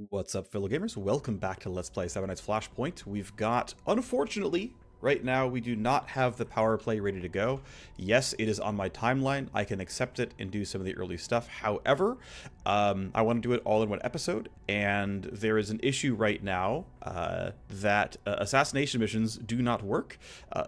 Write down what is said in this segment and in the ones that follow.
What's up, fellow gamers? Welcome back to Let's Play Seven Nights Flashpoint. We've got, unfortunately, right now, we do not have the power play ready to go. Yes, it is on my timeline. I can accept it and do some of the early stuff. However, I want to do it all in one episode, and there is an issue right now that assassination missions do not work.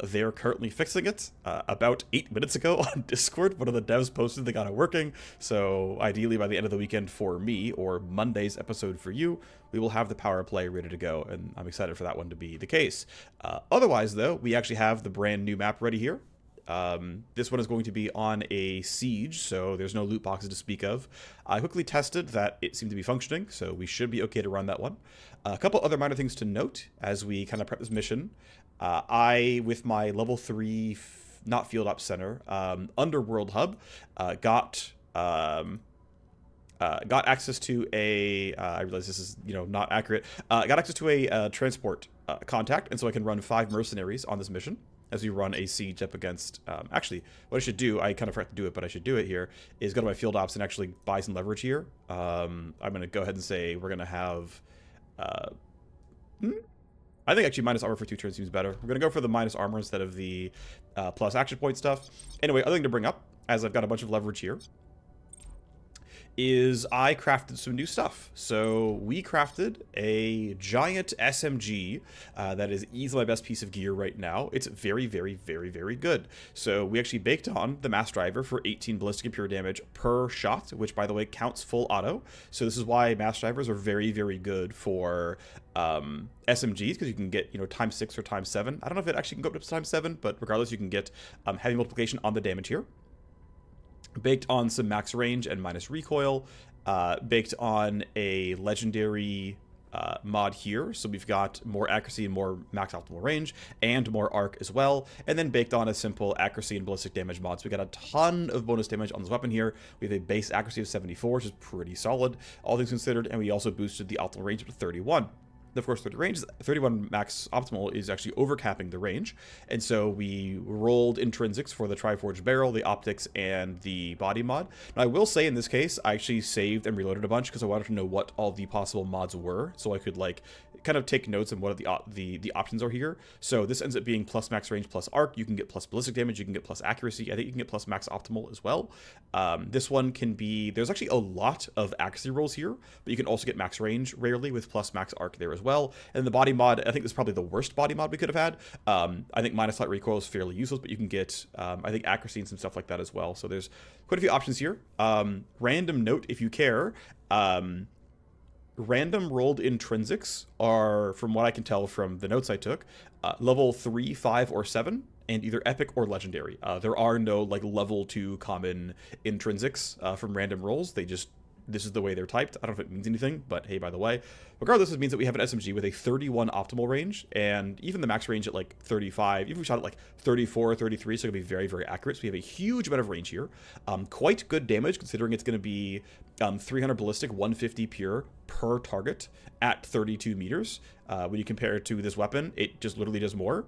They're currently fixing it. About 8 minutes ago on Discord, one of the devs posted they got it working, so ideally by the end of the weekend for me, or Monday's episode for you, we will have the power play ready to go, and I'm excited for that one to be the case. Otherwise, though, we actually have the brand new map ready here. This one is going to be on a siege, so there's no loot boxes to speak of. I quickly tested that it seemed to be functioning, so we should be okay to run that one. A couple other minor things to note as we kind of prep this mission. With my level 3, not field ops center, underworld hub, got access to a, I realize this is, not accurate, got access to a transport contact, and so I can run 5 mercenaries on this mission as we run a siege up against, actually, what I should do, I kind of forgot to do it, but I should do it here, is go to my field ops and actually buy some leverage here. I'm going to go ahead and say we're going to have, I think actually minus armor for 2 turns seems better. We're going to go for the minus armor instead of the plus action point stuff. Anyway, other thing to bring up, as I've got a bunch of leverage here, is I crafted some new stuff. So we crafted a giant SMG that is easily my best piece of gear right now. It's very, very, very, very good. So we actually baked on the mass driver for 18 ballistic and pure damage per shot, which by the way counts full auto. So this is why mass drivers are very, very good for SMGs, because you can get, times 6 or times 7. I don't know if it actually can go up to times 7, but regardless, you can get heavy multiplication on the damage here. Baked on some max range and minus recoil, baked on a legendary mod here, so we've got more accuracy and more max optimal range, and more arc as well, and then baked on a simple accuracy and ballistic damage mod. So we got a ton of bonus damage on this weapon here. We have a base accuracy of 74, which is pretty solid, all things considered, and we also boosted the optimal range up to 31. Of course, 31 max optimal is actually overcapping the range, and so we rolled intrinsics for the Triforged Barrel, the optics, and the body mod. Now, I will say in this case, I actually saved and reloaded a bunch because I wanted to know what all the possible mods were, so I could kind of take notes on what the options are here. So this ends up being plus max range plus arc. You can get plus ballistic damage. You can get plus accuracy. I think you can get plus max optimal as well. This one can be, there's actually a lot of accuracy rolls here, but you can also get max range rarely with plus max arc there as well. And the body mod, I think this is probably the worst body mod we could have had. I think minus light recoil is fairly useless, but you can get, I think, accuracy and some stuff like that as well. So there's quite a few options here. Random note, if you care, random rolled intrinsics are, from what I can tell from the notes I took, level 3, 5, or 7, and either epic or legendary. There are no level 2 common intrinsics from random rolls. This is the way they're typed. I don't know if it means anything, but hey, by the way. Regardless, it means that we have an SMG with a 31 optimal range, and even the max range at 35, even if we shot at 34 or 33, so it can be very, very accurate. So we have a huge amount of range here. Quite good damage, considering it's going to be 300 ballistic, 150 pure per target at 32 meters. When you compare it to this weapon, it just literally does more.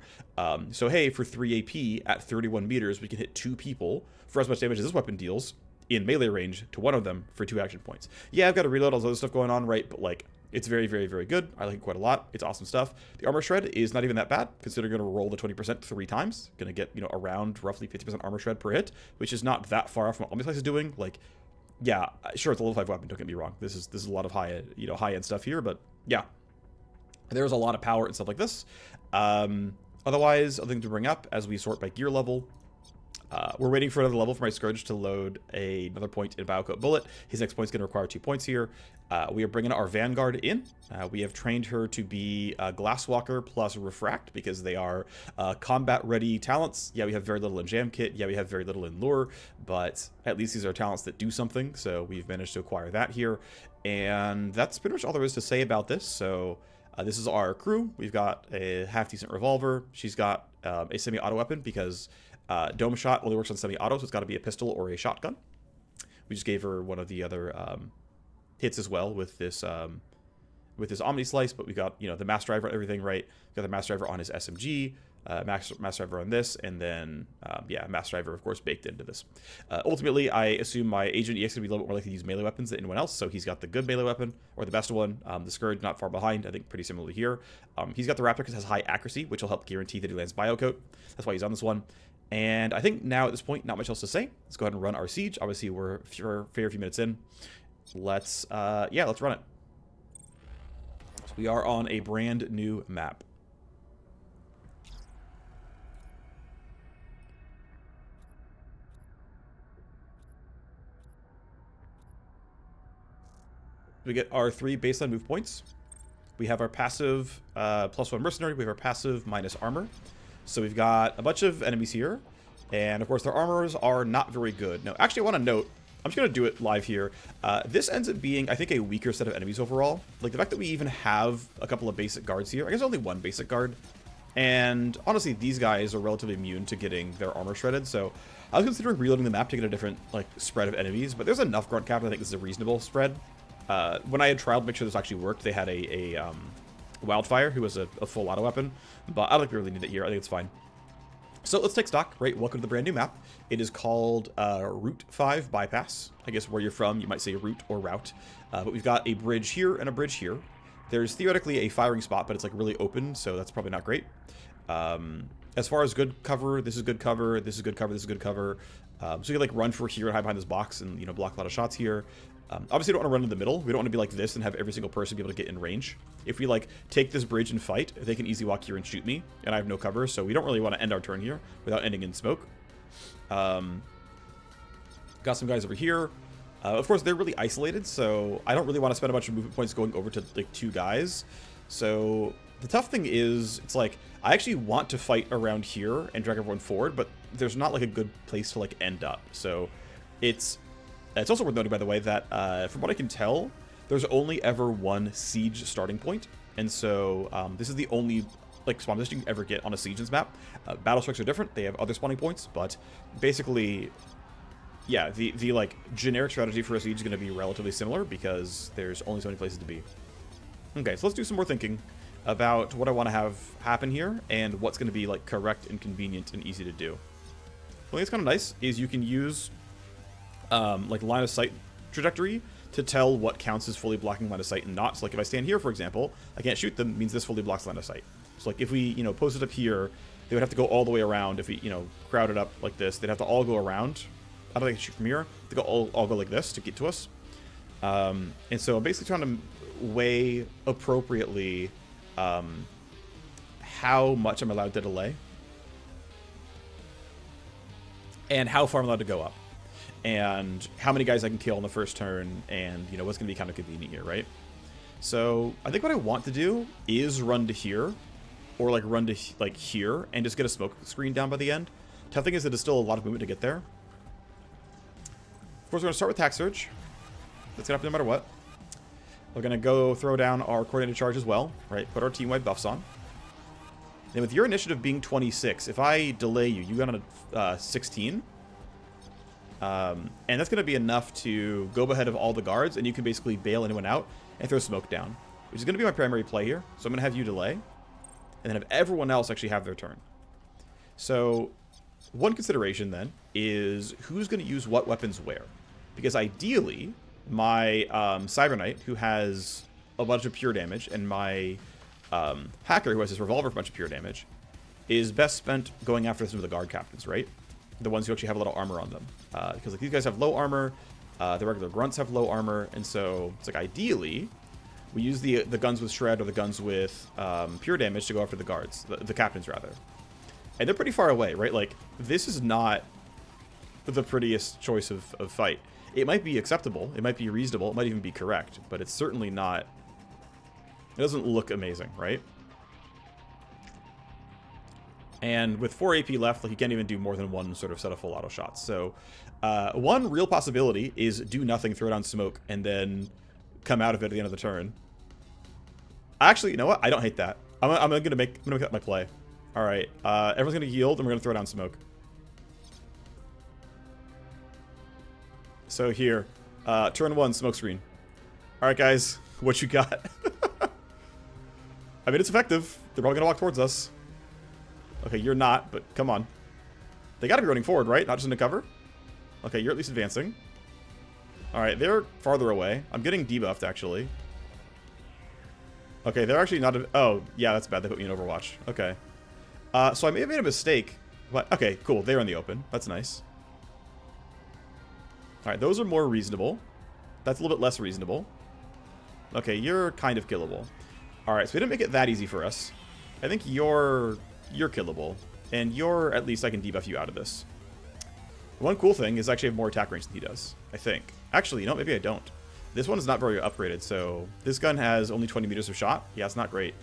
So hey, for 3 AP at 31 meters, we can hit 2 people for as much damage as this weapon deals in melee range to one of them for 2 action points. Yeah, I've got to reload all this other stuff going on, right? But it's very, very, very good. I like it quite a lot. It's awesome stuff. The armor shred is not even that bad, considering I'm going to roll the 20% 3 times. Going to get, around roughly 50% armor shred per hit, which is not that far off from what Omnislace is doing. Yeah, sure, it's a level 5 weapon, don't get me wrong. This is a lot of high-end stuff here, but yeah. There's a lot of power and stuff like this. Otherwise, other thing to bring up as we sort by gear level, we're waiting for another level for my Scourge to load another point in Biocoat Bullet. His next point is going to require 2 points here. We are bringing our Vanguard in. We have trained her to be Glasswalker plus Refract because they are combat-ready talents. Yeah, we have very little in Jam Kit. Yeah, we have very little in Lure, but at least these are talents that do something, so we've managed to acquire that here. And that's pretty much all there is to say about this. So this is our crew. We've got a half-decent revolver. She's got a semi-auto weapon because Dome Shot only works on semi-auto, so it's got to be a pistol or a shotgun. We just gave her one of the other hits as well with this with his Omni Slice, but we got, you know, the mass driver and everything, right? We got the mass driver on his SMG, mass driver on this, and then, yeah, mass driver, of course, baked into this. Ultimately, I assume my Agent EX is going to be a little bit more likely to use melee weapons than anyone else, so he's got the good melee weapon, or the best one. The Scourge not far behind, I think pretty similarly here. He's got the Raptor because it has high accuracy, which will help guarantee that he lands Biocoat. That's why he's on this one. And I think now at this point, not much else to say. Let's go ahead and run our siege. Obviously, we're a fair few minutes in. Let's run it. So we are on a brand new map. We get our 3 baseline move points. We have our passive +1 mercenary. We have our passive minus armor. So we've got a bunch of enemies here. And of course, their armors are not very good. Now, actually, I want to note, I'm just going to do it live here. This ends up being, I think, a weaker set of enemies overall. Like, the fact that we even have a couple of basic guards here. I guess only one basic guard. And honestly, these guys are relatively immune to getting their armor shredded. So I was considering reloading the map to get a different, like, spread of enemies. But there's enough grunt cap. I think this is a reasonable spread. When I had trialed to make sure this actually worked, they had a Wildfire, who was a full auto weapon. But I don't think we really need it here. I think it's fine. So let's take stock, right? Welcome to the brand new map. It is called Route 5 Bypass. I guess where you're from, you might say route or route. But we've got a bridge here and a bridge here. There's theoretically a firing spot, but it's like really open, so that's probably not great. As far as good cover, this is good cover, this is good cover, this is good cover. So you can like run for here and hide behind this box and, you know, block a lot of shots here. Obviously, we don't want to run in the middle. We don't want to be like this and have every single person be able to get in range. If we, like, take this bridge and fight, they can easily walk here and shoot me, and I have no cover, so we don't really want to end our turn here without ending in smoke. Got some guys over here. Of course, they're really isolated, so I don't really want to spend a bunch of movement points going over to, like, 2 guys. So the tough thing is, it's like, I actually want to fight around here and drag everyone forward, but there's not, like, a good place to, like, end up. So it's also worth noting, by the way, that from what I can tell, there's only ever one siege starting point. And so this is the only like spawn position you can ever get on a siege's map. Battle strikes are different. They have other spawning points. But basically, yeah, the like generic strategy for a siege is going to be relatively similar because there's only so many places to be. Okay, so let's do some more thinking about what I want to have happen here and what's going to be like correct and convenient and easy to do. One thing that's kind of nice is you can use like line of sight trajectory to tell what counts as fully blocking line of sight and not. So like if I stand here, for example, I can't shoot them, means this fully blocks line of sight. So like if we, you know, posted up here, they would have to go all the way around. If we, you know, crowded up like this, they'd have to all go around. I don't think I can shoot from here. They go all go like this to get to us. And so I'm basically trying to weigh appropriately how much I'm allowed to delay and how far I'm allowed to go up. And how many guys I can kill in the first turn, and, you know, what's going to be kind of convenient here, right? So I think what I want to do is run to here, or like run to like here, and just get a smoke screen down by the end. Tough thing is that it's still a lot of movement to get there. Of course, we're going to start with Tac Surge. That's going to happen no matter what. We're going to go throw down our coordinated charge as well, right? Put our team-wide buffs on. Then with your initiative being 26, if I delay you, you got on a 16. And that's going to be enough to go ahead of all the guards, and you can basically bail anyone out and throw smoke down, which is going to be my primary play here. So I'm going to have you delay, and then have everyone else actually have their turn. So one consideration then is who's going to use what weapons where. Because ideally, my Cyber Knight, who has a bunch of pure damage, and my Hacker, who has his revolver for a bunch of pure damage, is best spent going after some of the guard captains, right? The ones who actually have a little armor on them. Because like these guys have low armor, the regular grunts have low armor, and so it's like ideally we use the guns with shred or the guns with pure damage to go after the guards, the captains rather. And they're pretty far away, right? Like this is not the prettiest choice of fight. It might be acceptable, it might be reasonable, it might even be correct, but it's certainly not. It doesn't look amazing, right? And with 4 AP left, like you can't even do more than one sort of set of full auto shots. So one real possibility is do nothing, throw down smoke, and then come out of it at the end of the turn. Actually, you know what? I don't hate that. I'm gonna make that my play. All right, everyone's gonna yield, and we're gonna throw down smoke. So here, turn 1, smoke screen. All right, guys, what you got? I mean, it's effective. They're probably gonna walk towards us. Okay, you're not, but come on. They gotta be running forward, right? Not just into cover? Okay, you're at least advancing. Alright, they're farther away. I'm getting debuffed, actually. Okay, they're actually not... Oh, yeah, that's bad. They put me in Overwatch. Okay. So I may have made a mistake. But, okay, cool. They're in the open. That's nice. Alright, those are more reasonable. That's a little bit less reasonable. Okay, you're kind of killable. Alright, so we didn't make it that easy for us. I think you're killable. And you're... At least I can debuff you out of this. One cool thing is I actually have more attack range than he does. I think. Actually, you know, maybe I don't. This one is not very upgraded, so... This gun has only 20 meters of shot. Yeah, it's not great.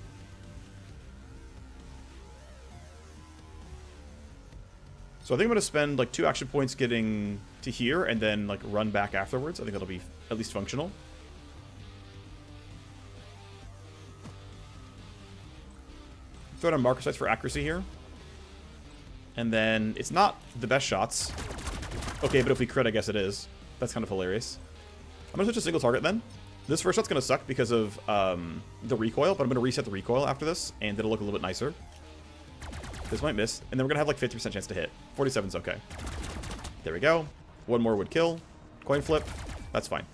So I think I'm going to spend, like, 2 action points getting to here, and then, like, run back afterwards. I think that'll be at least functional. Throw down marker sights for accuracy here. And then, it's not the best shots. Okay, but if we crit, I guess it is. That's kind of hilarious. I'm going to switch to single target then. This first shot's going to suck because of the recoil, but I'm going to reset the recoil after this, and it'll look a little bit nicer. This might miss, and then we're going to have like 50% chance to hit. 47's okay. There we go. One more would kill. Coin flip. That's fine.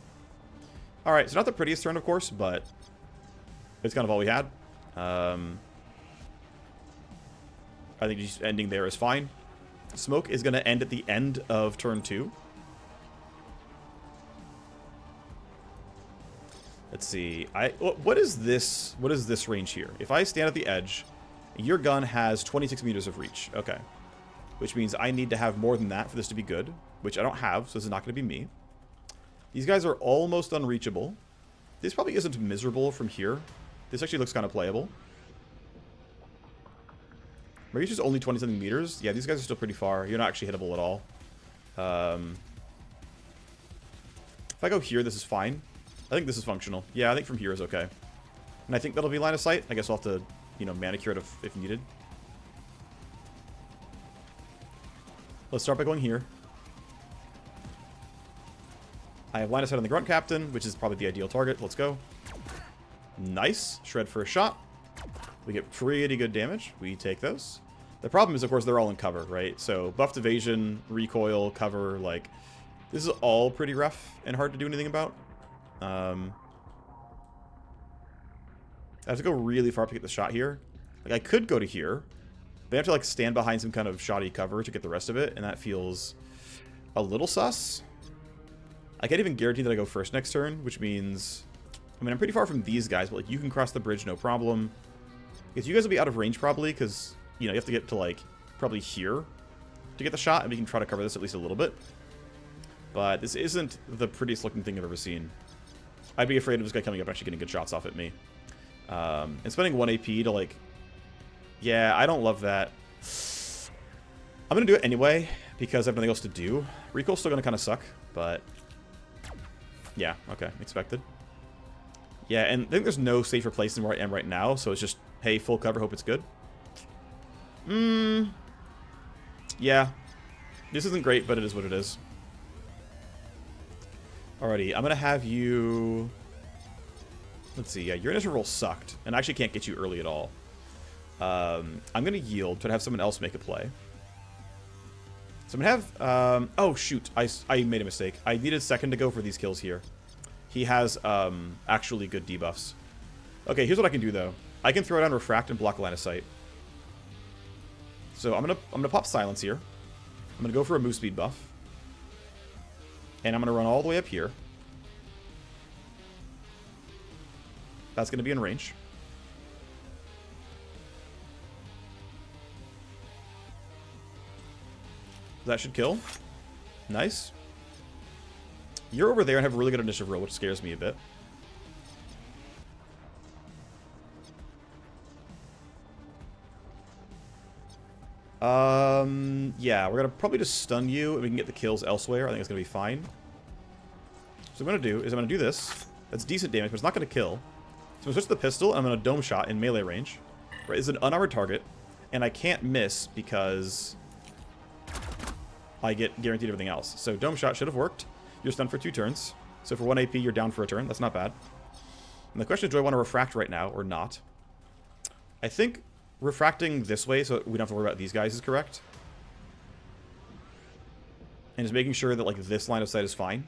Alright, so not the prettiest turn, of course, but it's kind of all we had. I think just ending there is fine. Smoke is going to end at the end of turn 2. Let's see. What is this? What is this range here? If I stand at the edge, your gun has 26 meters of reach. Okay. Which means I need to have more than that for this to be good, which I don't have, so this is not going to be me. These guys are almost unreachable. This probably isn't miserable from here. This actually looks kind of playable. My reach is only 20-something meters. Yeah, these guys are still pretty far. You're not actually hittable at all. If I go here, this is fine. I think this is functional. Yeah, I think from here is okay. And I think that'll be line of sight. I guess I'll have to, you know, manicure it if needed. Let's start by going here. I have line of sight on the Grunt Captain, which is probably the ideal target. Let's go. Nice. Shred for a shot. We get pretty good damage. We take those. The problem is, of course, they're all in cover, right? So buffed evasion, recoil, cover, like... This is all pretty rough and hard to do anything about. I have to go really far to get the shot here. Like, I could go to here, but I have to, like, stand behind some kind of shoddy cover to get the rest of it, and that feels a little sus. I can't even guarantee that I go first next turn, which means... I mean, I'm pretty far from these guys, but, like, you can cross the bridge, no problem. Because you guys will be out of range, probably, because, you know, you have to get to, like, probably here to get the shot, and we can try to cover this at least a little bit. But this isn't the prettiest looking thing I've ever seen. I'd be afraid of this guy coming up and actually getting good shots off at me. And spending 1 AP to, like... Yeah, I don't love that. I'm going to do it anyway, because I have nothing else to do. Recoil's still going to kind of suck, but... Yeah, okay, expected. Yeah, and I think there's no safer place than where I am right now, so it's just, hey, full cover, hope it's good. Yeah. This isn't great, but it is what it is. Alrighty, I'm going to have you... Let's see, yeah, your initial roll sucked, and I actually can't get you early at all. I'm going to yield, but have someone else make a play. So I'm going to have... oh, shoot, I made a mistake. I needed second to go for these kills here. He has actually good debuffs. Okay, here's what I can do, though. I can throw down Refract and block line of sight. So I'm gonna pop Silence here. I'm going to go for a move speed buff. And I'm going to run all the way up here. That's going to be in range. That should kill. Nice. You're over there and have a really good initiative roll, which scares me a bit. Yeah, we're going to probably just stun you and we can get the kills elsewhere. I think it's going to be fine. So what I'm going to do is I'm going to do this. That's decent damage, but it's not going to kill. So I'm going to switch to the pistol and I'm going to dome shot in melee range. Right, it's an unarmored target, and I can't miss because I get guaranteed everything else. So dome shot should have worked. You're stunned for 2 turns. So for 1 AP, you're down for a turn. That's not bad. And the question is, do I want to refract right now or not? I think refracting this way so we don't have to worry about these guys is correct. And just making sure that, like, this line of sight is fine.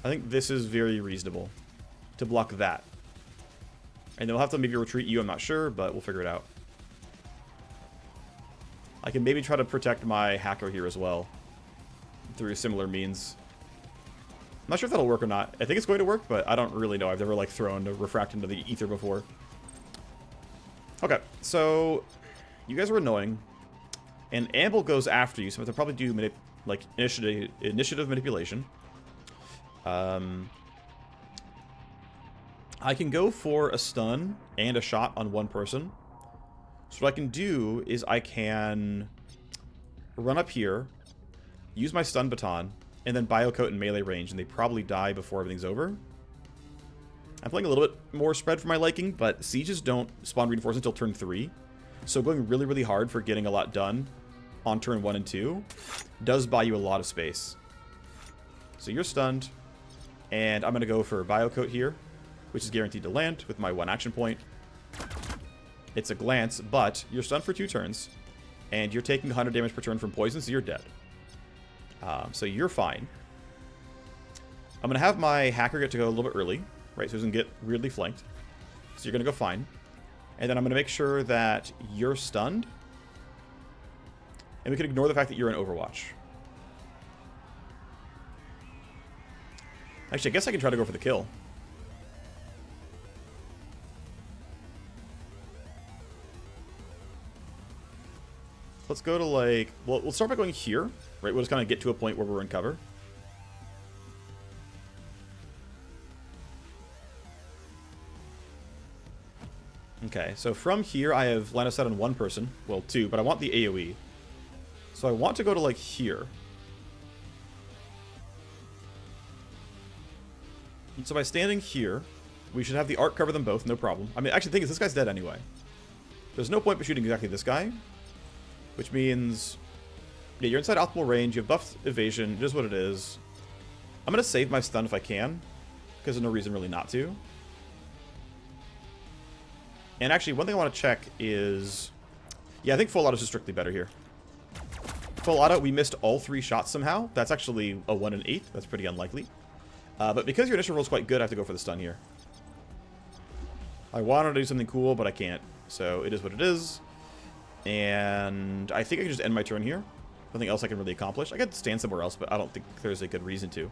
I think this is very reasonable to block that. And they'll have to maybe retreat you, I'm not sure, but we'll figure it out. I can maybe try to protect my hacker here as well through similar means. I'm not sure if that'll work or not. I think it's going to work, but I don't really know. I've never, like, thrown a refract into the ether before. Okay, so you guys are annoying. And Amble goes after you, so I have to probably do, initiative manipulation. I can go for a stun and a shot on one person. So what I can do is I can run up here, use my stun baton, and then biocoat in melee range, and they probably die before everything's over. I'm playing a little bit more spread for my liking, but sieges don't spawn reinforce until turn 3. So going really, really hard for getting a lot done on turn 1 and 2 does buy you a lot of space. So you're stunned, and I'm going to go for biocoat here, which is guaranteed to land with my 1 action point. It's a glance, but you're stunned for 2 turns, and you're taking 100 damage per turn from poison, so you're dead. So you're fine. I'm going to have my hacker get to go a little bit early, right, so he doesn't get weirdly flanked. So you're going to go fine. And then I'm going to make sure that you're stunned. And we can ignore the fact that you're in Overwatch. Actually, I guess I can try to go for the kill. Let's go to, like... Well, we'll start by going here, right? We'll just kind of get to a point where we're in cover. Okay, so from here I have line of sight on one person. Well, 2, but I want the AoE. So I want to go to, like, here. And so by standing here, we should have the arc cover them both, no problem. I mean, actually, the thing is, this guy's dead anyway. There's no point for shooting exactly this guy. Which means, yeah, you're inside optimal range, you have buffed evasion, it is what it is. I'm going to save my stun if I can, because there's no reason really not to. And actually, one thing I want to check is... Yeah, I think full auto is strictly better here. Full auto, we missed all 3 shots somehow. That's actually a 1 in 8. That's pretty unlikely. But because your initial roll is quite good, I have to go for the stun here. I wanted to do something cool, but I can't. So it is what it is. And I think I can just end my turn here. Nothing else I can really accomplish. I could stand somewhere else, but I don't think there's a good reason to.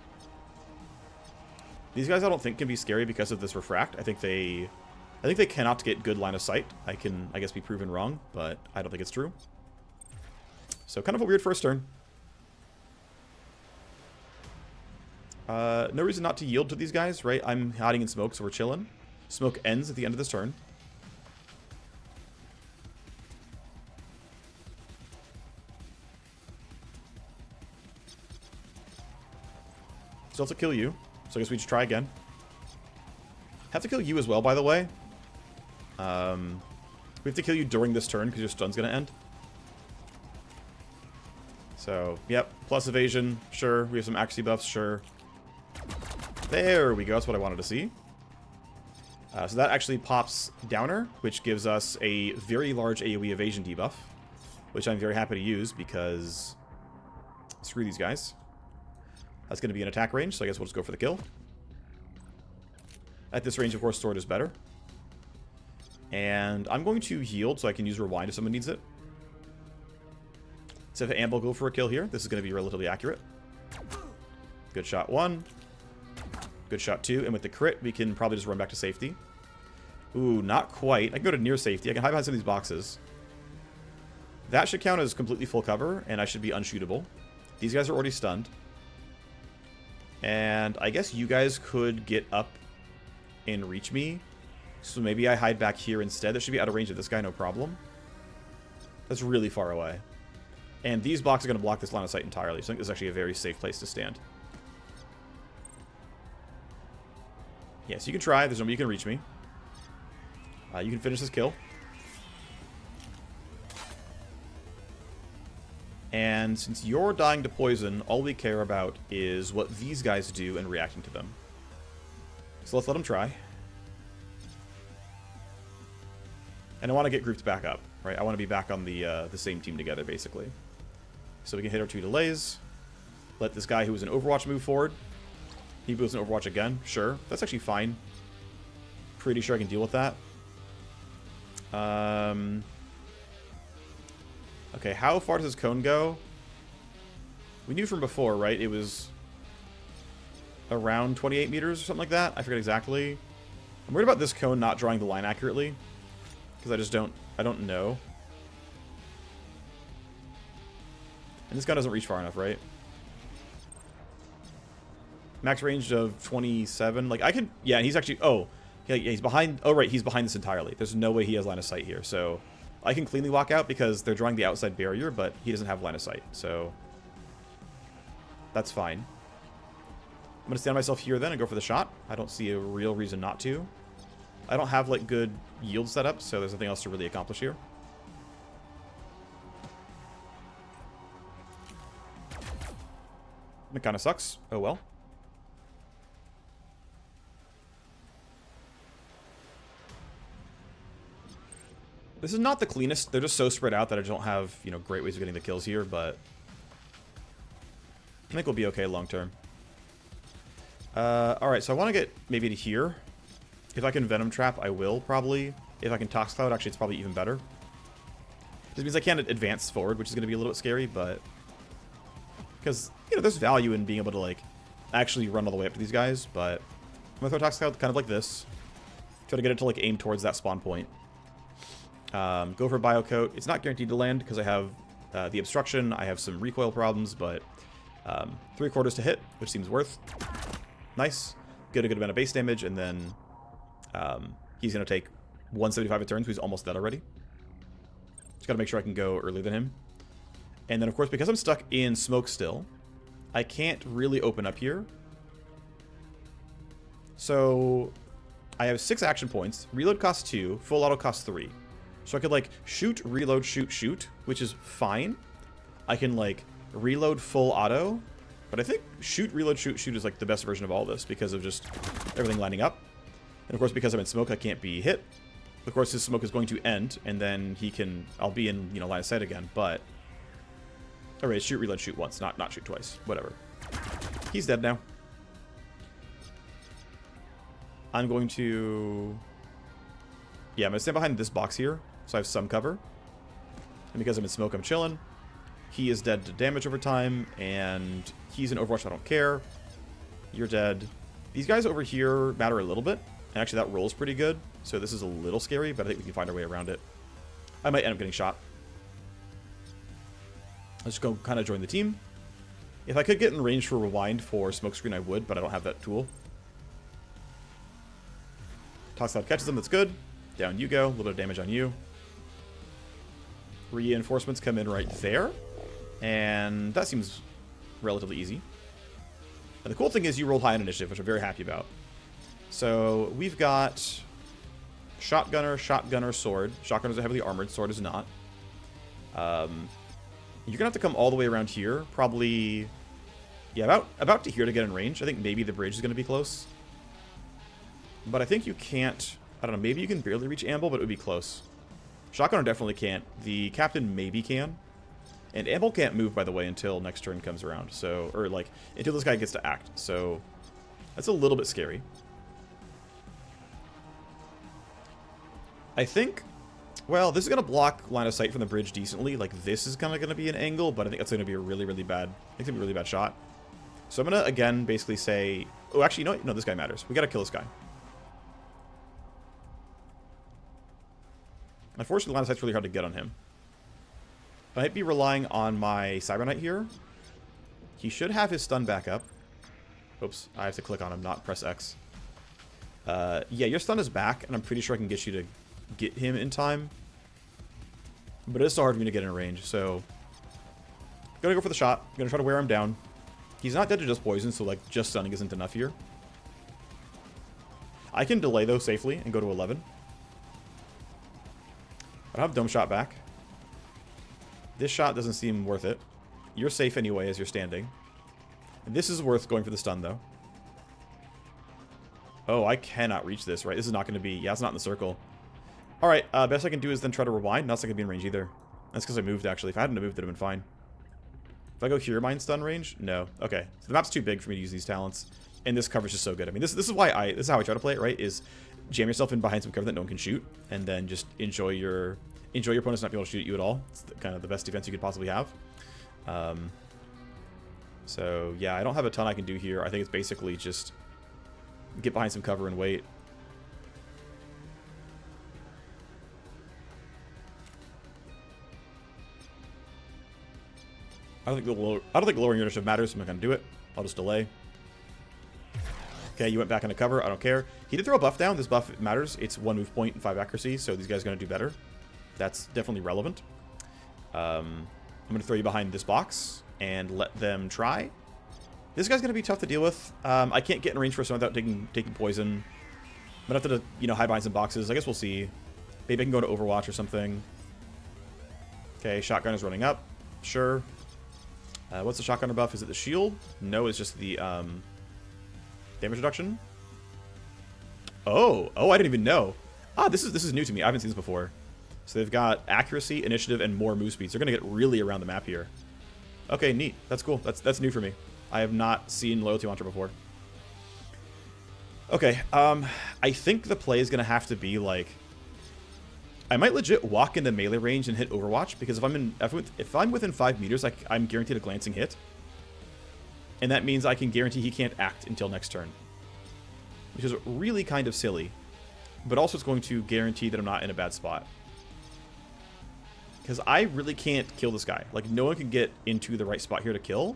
These guys I don't think can be scary because of this refract. I think they cannot get good line of sight. I guess, be proven wrong, but I don't think it's true. So kind of a weird first turn. No reason not to yield to these guys, right? I'm hiding in smoke, so we're chilling. Smoke ends at the end of this turn. Still have to kill you, so I guess we just try again. Have to kill you as well, by the way. We have to kill you during this turn because your stun's going to end. So, yep, plus evasion, sure. We have some accuracy buffs, sure. There we go, that's what I wanted to see. So that actually pops Downer, which gives us a very large AoE evasion debuff, which I'm very happy to use because screw these guys. That's going to be an attack range, so I guess we'll just go for the kill. At this range, of course, sword is better. And I'm going to yield so I can use rewind if someone needs it. So if Amble go for a kill here, this is going to be relatively accurate. Good shot 1. Good shot 2. And with the crit, we can probably just run back to safety. Ooh, not quite. I can go to near safety. I can hide behind some of these boxes. That should count as completely full cover, and I should be unshootable. These guys are already stunned. And I guess you guys could get up and reach me. So maybe I hide back here instead. That should be out of range of this guy, no problem. That's really far away. And these blocks are going to block this line of sight entirely. So I think this is actually a very safe place to stand. Yeah, so you can try. There's nobody you can reach me. You can finish this kill. And since you're dying to poison, all we care about is what these guys do and reacting to them. So let's let them try. And I want to get grouped back up, right? I want to be back on the same team together, basically. So we can hit our 2 delays. Let this guy who was in Overwatch move forward. He moves in Overwatch again. Sure. That's actually fine. Pretty sure I can deal with that. Okay, how far does this cone go? We knew from before, right? It was around 28 meters or something like that. I forget exactly. I'm worried about this cone not drawing the line accurately. Because I don't know. And this gun doesn't reach far enough, right? Max range of 27. Like, I could... Yeah, and he's actually... Oh, yeah, he's behind... Oh, right, he's behind this entirely. There's no way he has line of sight here. So, I can cleanly walk out because they're drawing the outside barrier, but he doesn't have line of sight. So, that's fine. I'm going to stand myself here then and go for the shot. I don't see a real reason not to. I don't have, like, good yield setup, so there's nothing else to really accomplish here. It kind of sucks. Oh, well. This is not the cleanest. They're just so spread out that I don't have, you know, great ways of getting the kills here, but I think we'll be okay long term. Alright, so I want to get maybe to here. If I can Venom Trap, I will, probably. If I can Tox Cloud, actually, it's probably even better. This means I can't advance forward, which is going to be a little bit scary, but... Because, you know, there's value in being able to, like, actually run all the way up to these guys, but... I'm going to throw Tox Cloud kind of like this. Try to get it to, like, aim towards that spawn point. Go for a Bio Coat. It's not guaranteed to land, because I have the Obstruction, I have some recoil problems, but... 3/4 to hit, which seems worth. Nice. Get a good amount of base damage, and then... he's going to take 175 a turn, so he's almost dead already. Just got to make sure I can go earlier than him. And then, of course, because I'm stuck in smoke still, I can't really open up here. So, I have 6 action points. Reload costs 2. Full auto costs 3. So I could, like, shoot, reload, shoot, shoot, which is fine. I can, like, reload full auto. But I think shoot, reload, shoot, shoot is, like, the best version of all this because of just everything lining up. And, of course, because I'm in smoke, I can't be hit. Of course, his smoke is going to end, and then he can... I'll be in, you know, line of sight again, but... Alright, shoot, reload, shoot once, not shoot twice. Whatever. He's dead now. I'm going to... Yeah, I'm going to stand behind this box here, so I have some cover. And because I'm in smoke, I'm chilling. He is dead to damage over time, and he's in Overwatch, so I don't care. You're dead. These guys over here matter a little bit. And actually, that roll's pretty good, so this is a little scary, but I think we can find our way around it. I might end up getting shot. Let's go kind of join the team. If I could get in range for Rewind for Smokescreen, I would, but I don't have that tool. Tox Cloud catches them, that's good. Down you go, a little bit of damage on you. Reinforcements come in right there. And that seems relatively easy. And the cool thing is you rolled high on initiative, which I'm very happy about. So we've got Shotgunner, Shotgunner, Sword. Shotgunners are heavily armored, Sword is not. You're gonna have to come all the way around here. Probably, yeah, about to here to get in range. I think maybe the bridge is gonna be close. But I think you can't, I don't know, maybe you can barely reach Amble, but it would be close. Shotgunner definitely can't. The Captain maybe can. And Amble can't move, by the way, until next turn comes around. So, or like, until this guy gets to act. So, that's a little bit scary. I think, well, this is going to block line of sight from the bridge decently. Like, this is kind of going to be an angle, but I think that's going to be a really, really bad, I think it's going to be a really bad shot. So I'm going to, again, basically say, oh, actually, you know what? No, this guy matters. We got to kill this guy. Unfortunately, line of sight's really hard to get on him. I might be relying on my Cyber Knight here. He should have his stun back up. Oops, I have to click on him, not press X. Yeah, your stun is back, and I'm pretty sure I can get you to get him in time. But it is so hard for me to get in range, so... I'm gonna go for the shot. I'm gonna try to wear him down. He's not dead to just poison, so, like, just stunning isn't enough here. I can delay, though, safely, and go to 11. I don't have Dome Shot back. This shot doesn't seem worth it. You're safe anyway as you're standing. And this is worth going for the stun, though. Oh, I cannot reach this, right? This is not going to be... Yeah, it's not in the circle. Alright, best I can do is then try to rewind. Not so I can be in range either. That's because I moved, actually. If I hadn't moved, it would have been fine. If I go here, am I in stun range? No. Okay. So the map's too big for me to use these talents. And this coverage is so good. I mean, this is why this is how I try to play it, right? Is jam yourself in behind some cover that no one can shoot, and then just enjoy your opponents not being able to shoot at you at all. It's kind of the best defense you could possibly have. So yeah, I don't have a ton I can do here. I think it's basically just get behind some cover and wait. I don't think lowering your initiative matters. So I'm not gonna do it. I'll just delay. Okay, you went back into cover. I don't care. He did throw a buff down. This buff matters. It's 1 move point and 5 accuracy, so these guys are gonna do better. That's definitely relevant. I'm gonna throw you behind this box and let them try. This guy's gonna be tough to deal with. I can't get in range for someone without taking poison. I'm gonna have to, you know, hide behind some boxes. I guess we'll see. Maybe I can go to Overwatch or something. Okay, shotgun is running up. Sure. What's the shotgunner buff? Is it the shield? No, it's just the damage reduction. Oh, I didn't even know. Ah, this is new to me. I haven't seen this before. So they've got accuracy, initiative, and more move speeds. They're gonna get really around the map here. Okay, neat. That's cool. That's new for me. I have not seen Loyalty Mantra before. Okay, I think the play is gonna have to be like, I might legit walk into melee range and hit Overwatch, because if I'm within 5 meters, I'm guaranteed a glancing hit. And that means I can guarantee he can't act until next turn. Which is really kind of silly. But also it's going to guarantee that I'm not in a bad spot. Because I really can't kill this guy. Like, no one can get into the right spot here to kill.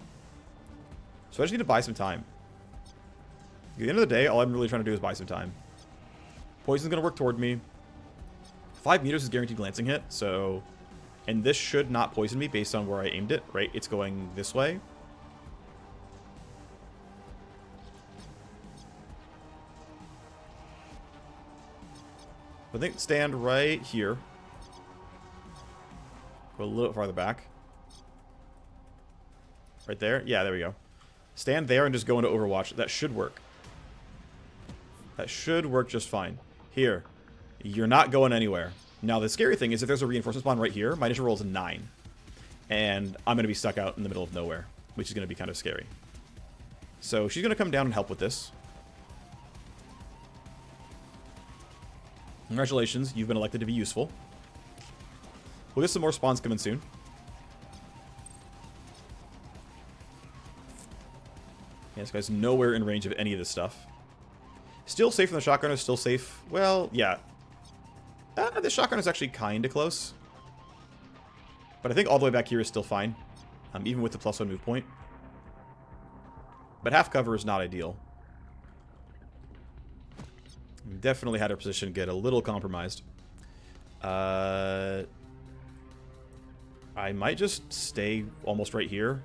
So I just need to buy some time. At the end of the day, all I'm really trying to do is buy some time. Poison's going to work toward me. 5 meters is guaranteed glancing hit, so... And this should not poison me based on where I aimed it, right? It's going this way. I think stand right here. Go a little farther back. Right there? Yeah, there we go. Stand there and just go into Overwatch. That should work. That should work just fine. Here. You're not going anywhere. Now, the scary thing is if there's a reinforcement spawn right here, my initial roll is a 9. And I'm going to be stuck out in the middle of nowhere, which is going to be kind of scary. So she's going to come down and help with this. Congratulations, you've been elected to be useful. We'll get some more spawns coming soon. Yeah, this guy's nowhere in range of any of this stuff. Still safe from the shotgunner, still safe. Well, yeah. The shotgun is actually kind of close. But I think all the way back here is still fine. Even with the +1 move point. But half cover is not ideal. Definitely had our position get a little compromised. I might just stay almost right here.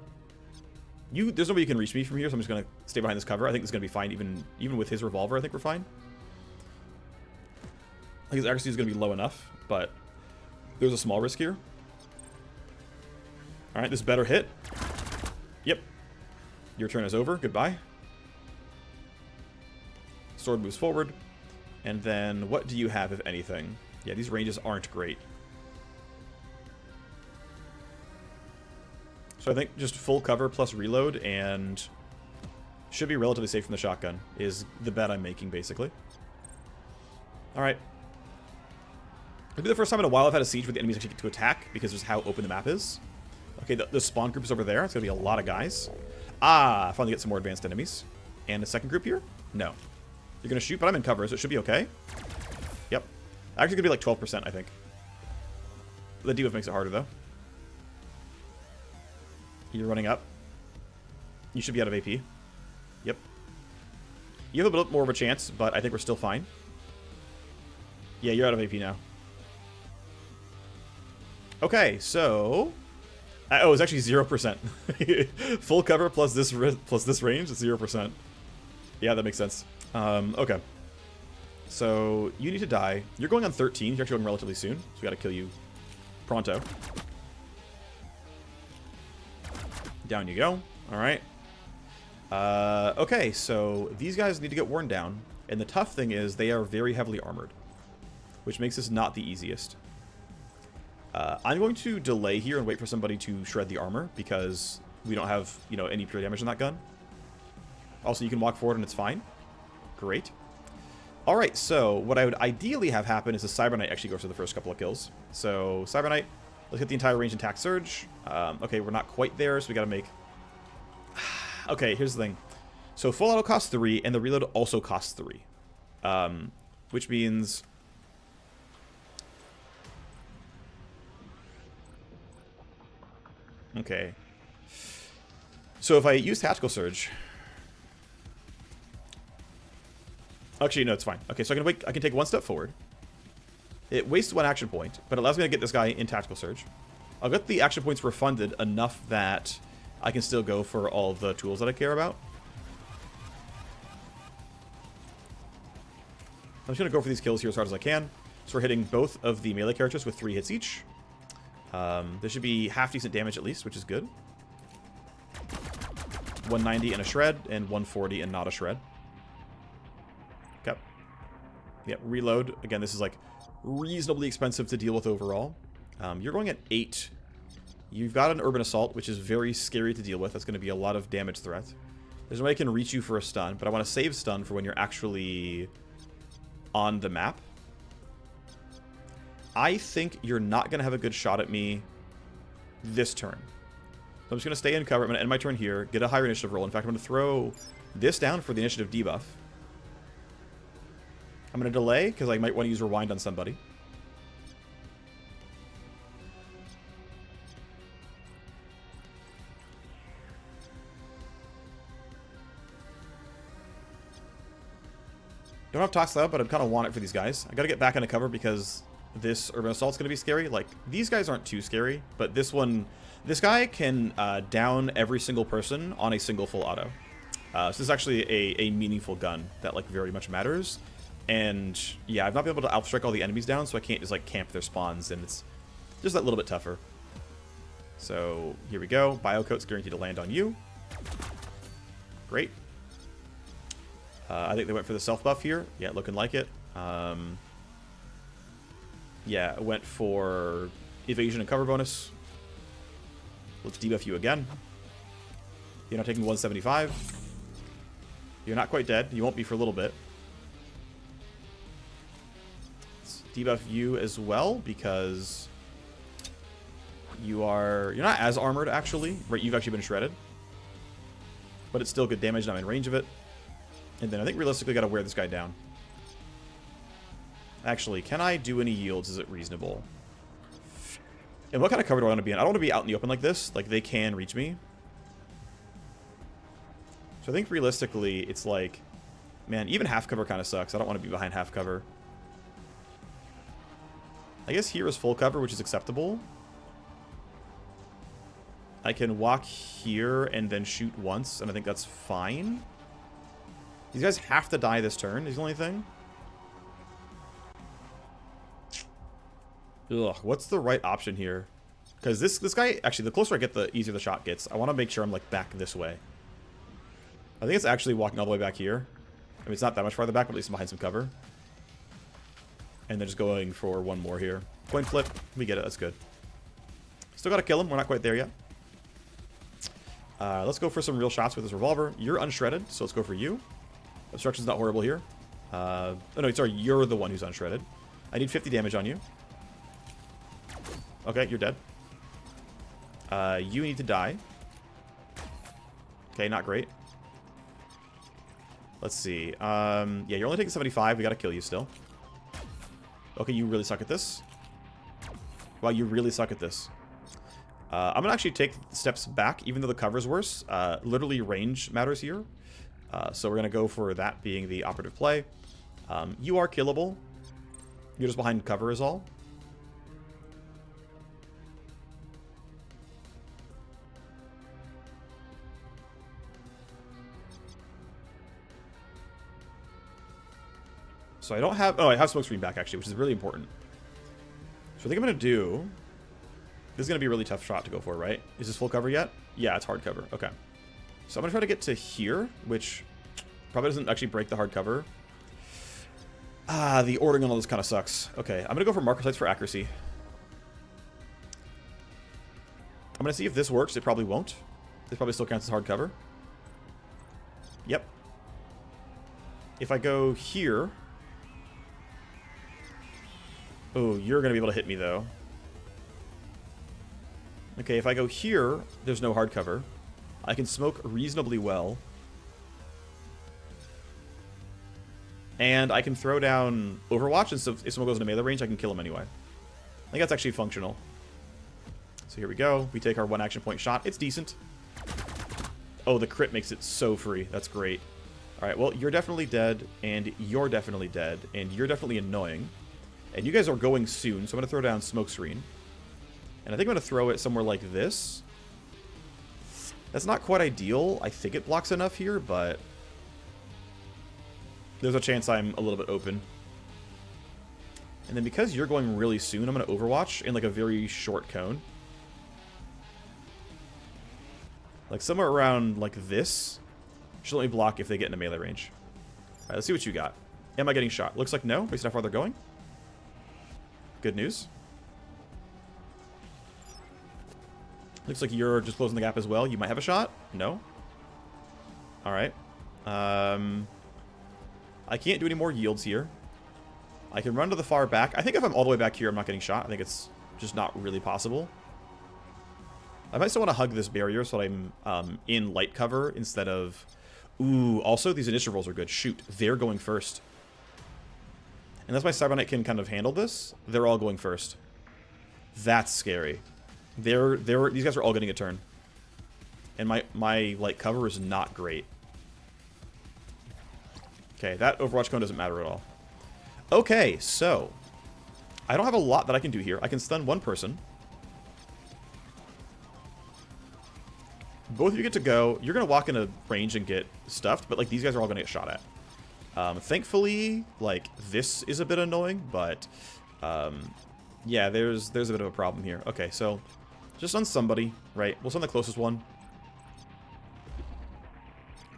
There's nobody who can reach me from here, so I'm just going to stay behind this cover. I think this is going to be fine, even with his revolver. I think we're fine. I think his accuracy is going to be low enough, but there's a small risk here. All right, this better hit. Yep. Your turn is over. Goodbye. Sword moves forward. And then what do you have, if anything? Yeah, these ranges aren't great. So I think just full cover plus reload and should be relatively safe from the shotgun is the bet I'm making, basically. All right. It'll be the first time in a while I've had a siege where the enemies actually get to attack because of how open the map is. Okay, the spawn group is over there. It's going to be a lot of guys. Ah, finally get some more advanced enemies. And a second group here? No. You're going to shoot, but I'm in cover, so it should be okay. Yep. Actually going to be like 12%, I think. The debuff makes it harder, though. You're running up. You should be out of AP. Yep. You have a bit more of a chance, but I think we're still fine. Yeah, you're out of AP now. Okay, so... oh, it's actually 0%. Full cover plus this range is 0%. Yeah, that makes sense. Okay. So, you need to die. You're going on 13. You're actually going relatively soon, so we gotta kill you pronto. Down you go. Alright. Okay, so these guys need to get worn down. And the tough thing is they are very heavily armored. which makes this not the easiest. I'm going to delay here and wait for somebody to shred the armor, because we don't have, you know, any pure damage in that gun. Also, you can walk forward and it's fine. Great. Alright, so what I would ideally have happen is the Cyber Knight actually goes for the first couple of kills. So, Cyber Knight, let's get the entire range attack surge. Okay, we're not quite there, so we gotta make... Okay, here's the thing. So, full auto costs 3, and the reload also costs 3. Which means... Okay. So if I use Tactical Surge... Actually, no, it's fine. Okay, so I can take one step forward. It wastes 1 action point, but it allows me to get this guy in Tactical Surge. I'll get the action points refunded enough that I can still go for all the tools that I care about. I'm just going to go for these kills here as hard as I can. So we're hitting both of the melee characters with 3 hits each. There should be half decent damage at least, which is good. 190 and a shred, and 140 and not a shred. Okay. Yeah, reload. Again, this is like reasonably expensive to deal with overall. You're going at 8. You've got an Urban Assault, which is very scary to deal with. That's going to be a lot of damage threat. There's no way I can reach you for a stun, but I want to save stun for when you're actually on the map. I think you're not going to have a good shot at me this turn. So I'm just going to stay in cover. I'm going to end my turn here, get a higher initiative roll. In fact, I'm going to throw this down for the initiative debuff. I'm going to delay because I might want to use Rewind on somebody. Don't have Tox Cloud, but I kind of want it for these guys. I got to get back into cover because this Urban Assault's going to be scary. Like, these guys aren't too scary, but this one... This guy can down every single person on a single full auto. So this is actually a meaningful gun that, like, very much matters. And, yeah, I've not been able to Alpha Strike all the enemies down, so I can't just, like, camp their spawns, and it's just that little bit tougher. So, here we go. Biocoat's guaranteed to land on you. Great. I think they went for the self-buff here. Yeah, looking like it. Yeah, it went for evasion and cover bonus. Let's debuff you again. You're not taking 175. You're not quite dead. You won't be for a little bit. Let's debuff you as well because you're not as armored actually. Right, you've actually been shredded. But it's still good damage and I'm in range of it. And then I think realistically I gotta wear this guy down. Actually, can I do any yields? Is it reasonable? And what kind of cover do I want to be in? I don't want to be out in the open like this. Like, they can reach me. So I think realistically, it's like... Man, even half cover kind of sucks. I don't want to be behind half cover. I guess here is full cover, which is acceptable. I can walk here and then shoot once, and I think that's fine. These guys have to die this turn, is the only thing. Ugh, what's the right option here? Because this guy, actually, the closer I get, the easier the shot gets. I want to make sure I'm, like, back this way. I think it's actually walking all the way back here. I mean, it's not that much farther back, but at least I'm behind some cover. And then just going for one more here. Coin flip. We get it. That's good. Still got to kill him. We're not quite there yet. Let's go for some real shots with this revolver. You're unshredded, so let's go for you. Obstruction's not horrible here. Oh, no, sorry. You're the one who's unshredded. I need 50 damage on you. Okay, you're dead. You need to die. Okay, not great. Let's see. Yeah, you're only taking 75. We gotta kill you still. Okay, you really suck at this. Wow, you really suck at this. I'm gonna actually take steps back, even though the cover's worse. Literally, range matters here. So we're gonna go for that being the operative play. You are killable. You're just behind cover is all. So I don't have... Oh, I have smoke screen back, actually, which is really important. So I think I'm going to do... This is going to be a really tough shot to go for, right? Is this full cover yet? Yeah, it's hard cover. Okay. So I'm going to try to get to here, which probably doesn't actually break the hard cover. Ah, the ordering on all this kind of sucks. Okay, I'm going to go for marker sites for accuracy. I'm going to see if this works. It probably won't. This probably still counts as hard cover. Yep. If I go here... Oh, you're going to be able to hit me, though. Okay, if I go here, there's no hard cover. I can smoke reasonably well. And I can throw down Overwatch, and so if someone goes into melee range, I can kill him anyway. I think that's actually functional. So here we go. We take our 1 action point shot. It's decent. Oh, the crit makes it so free. That's great. Alright, well, you're definitely dead, and you're definitely dead, and you're definitely annoying. And you guys are going soon, so I'm going to throw down Smoke Screen. And I think I'm going to throw it somewhere like this. That's not quite ideal. I think it blocks enough here, but... there's a chance I'm a little bit open. And then because you're going really soon, I'm going to Overwatch in like a very short cone. Like somewhere around like this. Should let me block if they get into melee range. Alright, let's see what you got. Am I getting shot? Looks like no, based on how far they're going. Good news. Looks like you're just closing the gap as well. You might have a shot. No. Alright. I can't do any more yields here. I can run to the far back. I think if I'm all the way back here, I'm not getting shot. I think it's just not really possible. I might still want to hug this barrier so that I'm in light cover instead of... Ooh, also these initiative rolls are good. Shoot, they're going first. Unless my Cyberknight can kind of handle this, they're all going first. That's scary. These guys are all getting a turn. And my light cover is not great. Okay, that Overwatch cone doesn't matter at all. Okay, so... I don't have a lot that I can do here. I can stun one person. Both of you get to go. You're going to walk into range and get stuffed, but like these guys are all going to get shot at. Thankfully, like this is a bit annoying, but yeah, there's a bit of a problem here. Okay, so just on somebody, right? We'll send the closest one.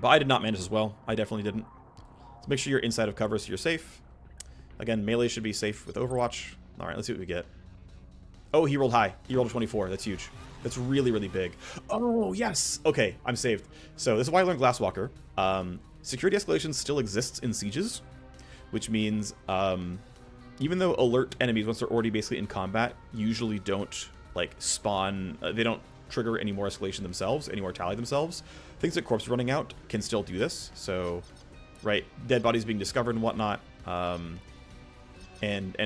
But I did not manage as well. I definitely didn't. So make sure you're inside of cover so you're safe. Again, melee should be safe with Overwatch. All right, let's see what we get. Oh, he rolled high. He rolled a 24. That's huge. That's really, really big. Oh, yes. Okay, I'm saved. So this is why I learned Glasswalker. Security escalation still exists in sieges, which means even though alert enemies, once they're already basically in combat, usually don't like spawn, they don't trigger any more escalation themselves, any more tally themselves. Things like corpses running out can still do this. So, right, dead bodies being discovered and whatnot, and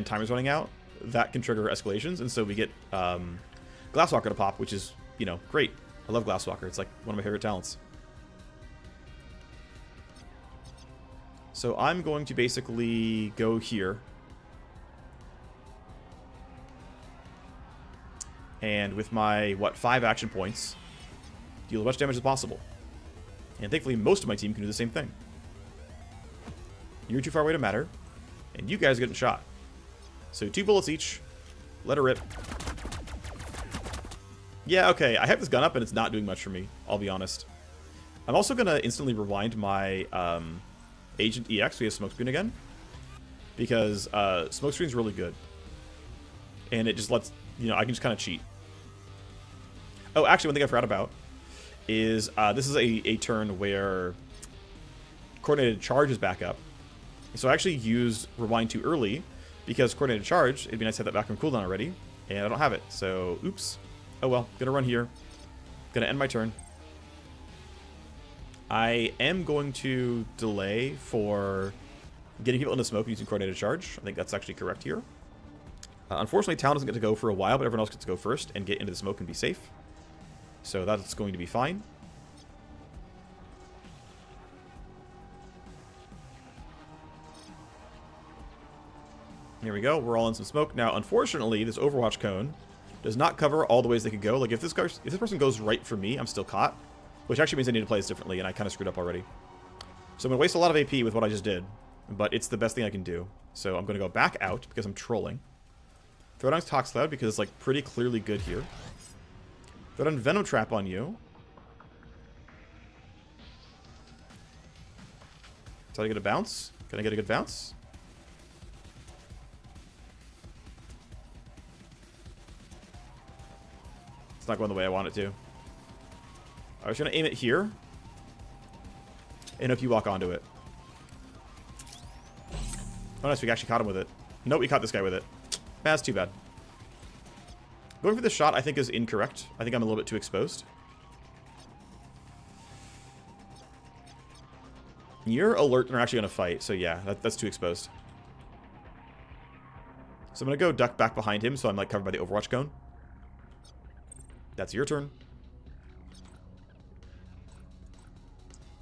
timers running out, that can trigger escalations, and so we get Glasswalker to pop, which is, you know, great. I love Glasswalker. It's like one of my favorite talents. So I'm going to basically go here. And with my, what, 5 action points, deal as much damage as possible. And thankfully, most of my team can do the same thing. You're too far away to matter. And you guys are getting shot. So 2 bullets each. Let her rip. Yeah, okay. I have this gun up and it's not doing much for me, I'll be honest. I'm also going to instantly rewind my Agent EX. We have Smoke Screen again. Because Smoke Screen's really good. And it just lets, you know, I can just kind of cheat. Oh, actually, one thing I forgot about is this is a turn where Coordinated Charge is back up. So I actually used Rewind too early because Coordinated Charge, it'd be nice to have that back on cooldown already. And I don't have it, so oops. Oh well, gonna run here. Gonna end my turn. I am going to delay for getting people into smoke using Coordinated Charge. I think that's actually correct here. Unfortunately, Talon doesn't get to go for a while, but everyone else gets to go first and get into the smoke and be safe. So that's going to be fine. Here we go. We're all in some smoke. Now, unfortunately, this Overwatch cone does not cover all the ways they could go. Like, if this person goes right for me, I'm still caught. Which actually means I need to play this differently, and I kind of screwed up already. So I'm going to waste a lot of AP with what I just did. But it's the best thing I can do. So I'm going to go back out because I'm trolling. Throw down Tox Cloud because it's, like, pretty clearly good here. Throw down Venom Trap on you. Try to get a bounce. Can I get a good bounce? It's not going the way I want it to. I was going to aim it here. And hope you walk onto it. Oh, nice. We actually caught him with it. Nope, we caught this guy with it. That's too bad. Going for this shot, I think, is incorrect. I think I'm a little bit too exposed. You're alert and are actually going to fight. So, yeah, that's too exposed. So, I'm going to go duck back behind him so I'm, like, covered by the Overwatch cone. That's your turn.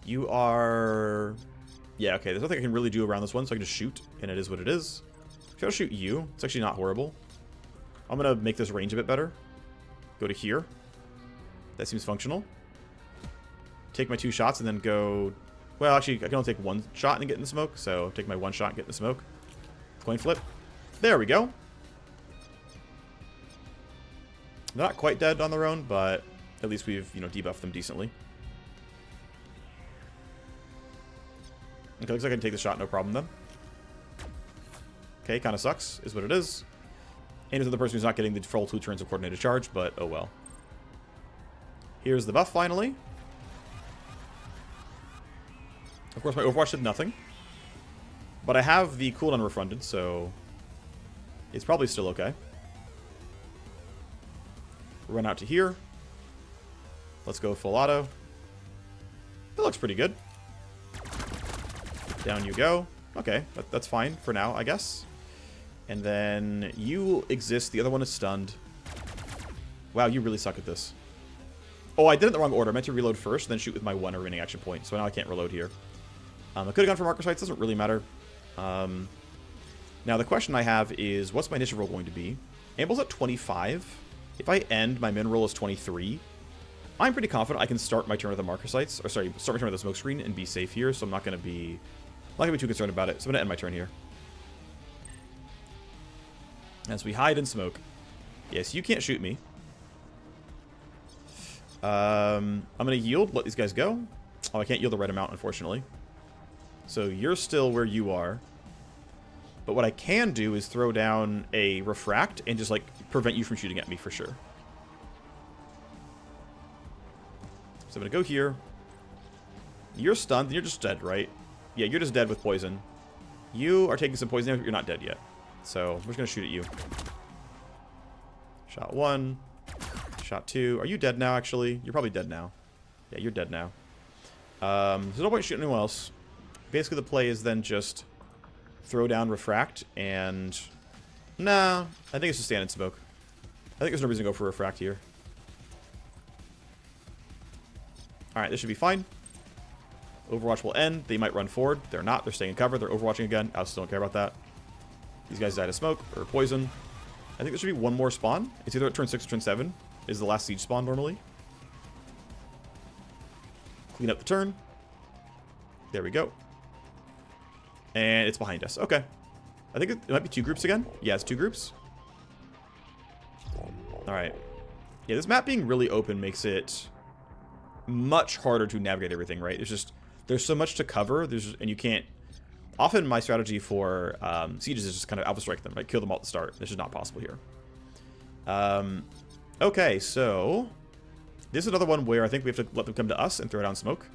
You are... Yeah, okay, there's nothing I can really do around this one, so I can just shoot, and it is what it is. If I'll shoot you, it's actually not horrible. I'm going to make this range a bit better. Go to here. That seems functional. Take my 2 shots and then go... Well, actually, I can only take 1 shot and get in the smoke, so take my 1 shot and get in the smoke. Coin flip. There we go. Not quite dead on their own, but at least we've, you know, debuffed them decently. Okay, looks like I can take the shot, no problem then. Okay, kind of sucks, is what it is. And it's the person who's not getting the full 2 turns of coordinated charge, but oh well. Here's the buff finally. Of course, my Overwatch did nothing. But I have the cooldown refunded, so it's probably still okay. Run out to here. Let's go full auto. That looks pretty good. Down you go. Okay, that's fine for now, I guess. And then you exist. The other one is stunned. Wow, you really suck at this. Oh, I did it in the wrong order. I meant to reload first, then shoot with my 1 remaining action point. So now I can't reload here. I could have gone for marker sites. Doesn't really matter. Now, the question I have is, what's my initiative roll going to be? Amble's at 25. If I end, my min roll is 23. I'm pretty confident I can start my turn with the marker sites. Or sorry, start my turn with the smoke screen and be safe here. So I'm not going to be too concerned about it. So I'm going to end my turn here. As we hide in smoke. Yes, you can't shoot me. I'm going to yield, let these guys go. Oh, I can't yield the right amount, unfortunately. So you're still where you are. But what I can do is throw down a refract and just, like, prevent you from shooting at me for sure. So I'm going to go here. You're stunned, and you're just dead, right? Yeah, you're just dead with poison. You are taking some poison damage, but you're not dead yet. So we're just going to shoot at you. Shot 1. Shot 2. Are you dead now, actually? You're probably dead now. Yeah, you're dead now. There's no point shooting anyone else. Basically, the play is then just throw down refract and... Nah, I think it's just stand in smoke. I think there's no reason to go for refract here. Alright, this should be fine. Overwatch will end. They might run forward. They're not. They're staying in cover. They're overwatching again. I still don't care about that. These guys died of smoke or poison. I think there should be 1 more spawn. It's either at turn 6 or turn 7. Is the last siege spawn normally. Clean up the turn. There we go. And it's behind us. Okay. I think it might be 2 groups again. Yeah, it's 2 groups. Alright. Yeah, this map being really open makes it much harder to navigate everything, right? There's so much to cover. And you can't... Often my strategy for sieges is just kind of alpha strike them, right? Kill them all at the start. This is not possible here. Okay, so... This is another one where I think we have to let them come to us and throw down smoke.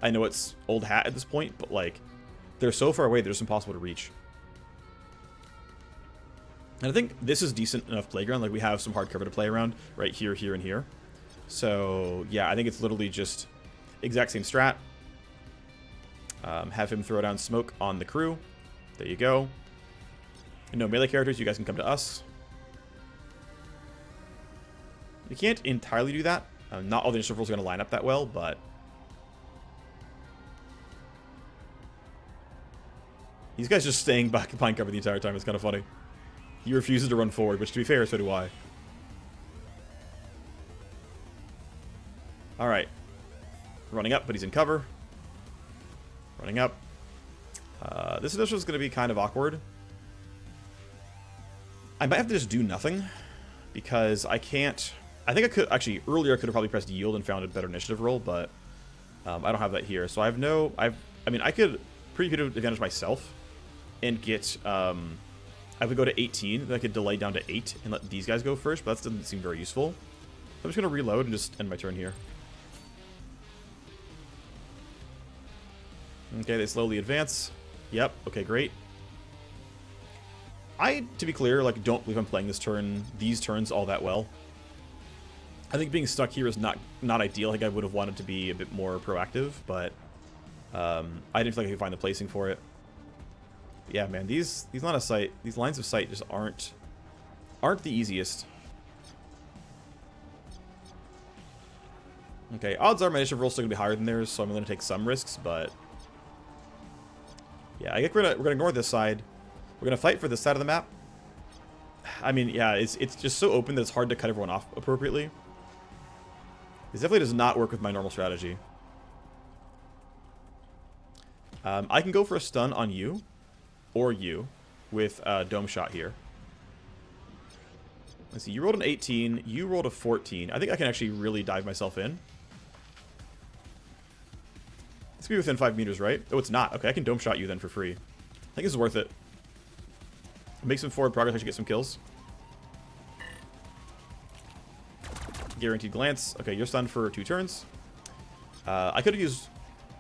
I know it's old hat at this point, but, like... They're so far away, they're just impossible to reach. And I think this is decent enough playground. Like, we have some hard cover to play around right here, here, and here. So, yeah, I think it's literally just exact same strat. Have him throw down smoke on the crew. There you go. And no melee characters, you guys can come to us. You can't entirely do that. Not all the initiative rolls are going to line up that well, but... These guys just staying back behind cover the entire time. It's kind of funny. He refuses to run forward, which, to be fair, so do I. Alright. Running up, but he's in cover. Running up. This initiative is going to be kind of awkward. I might have to just do nothing. Because I can't... I think I could... Actually, earlier I could have probably pressed yield and found a better initiative roll, but... I don't have that here. So I have no... I mean, I could pretty good advantage myself. And get... I would go to 18. Then I could delay down to 8 and let these guys go first, but that doesn't seem very useful. I'm just going to reload and just end my turn here. Okay, they slowly advance. Yep, okay, great. I, to be clear, like, don't believe I'm playing these turns all that well. I think being stuck here is not ideal. I think I would have wanted to be a bit more proactive, but I didn't feel like I could find the placing for it. But yeah, man, these lines of sight just aren't the easiest. Okay, odds are my initiative roll's still gonna be higher than theirs, so I'm gonna take some risks, but yeah, I think we're gonna ignore this side. We're gonna fight for this side of the map. I mean, yeah, it's just so open that it's hard to cut everyone off appropriately. This definitely does not work with my normal strategy. I can go for a stun on you, or you, with Dome Shot here. Let's see, you rolled an 18, you rolled a 14. I think I can actually really dive myself in. It's gonna be within 5 meters, right? Oh, it's not. Okay, I can Dome Shot you then for free. I think this is worth it. Make some forward progress, I should get some kills. Guaranteed glance. Okay, you're stunned for 2 turns. I could have used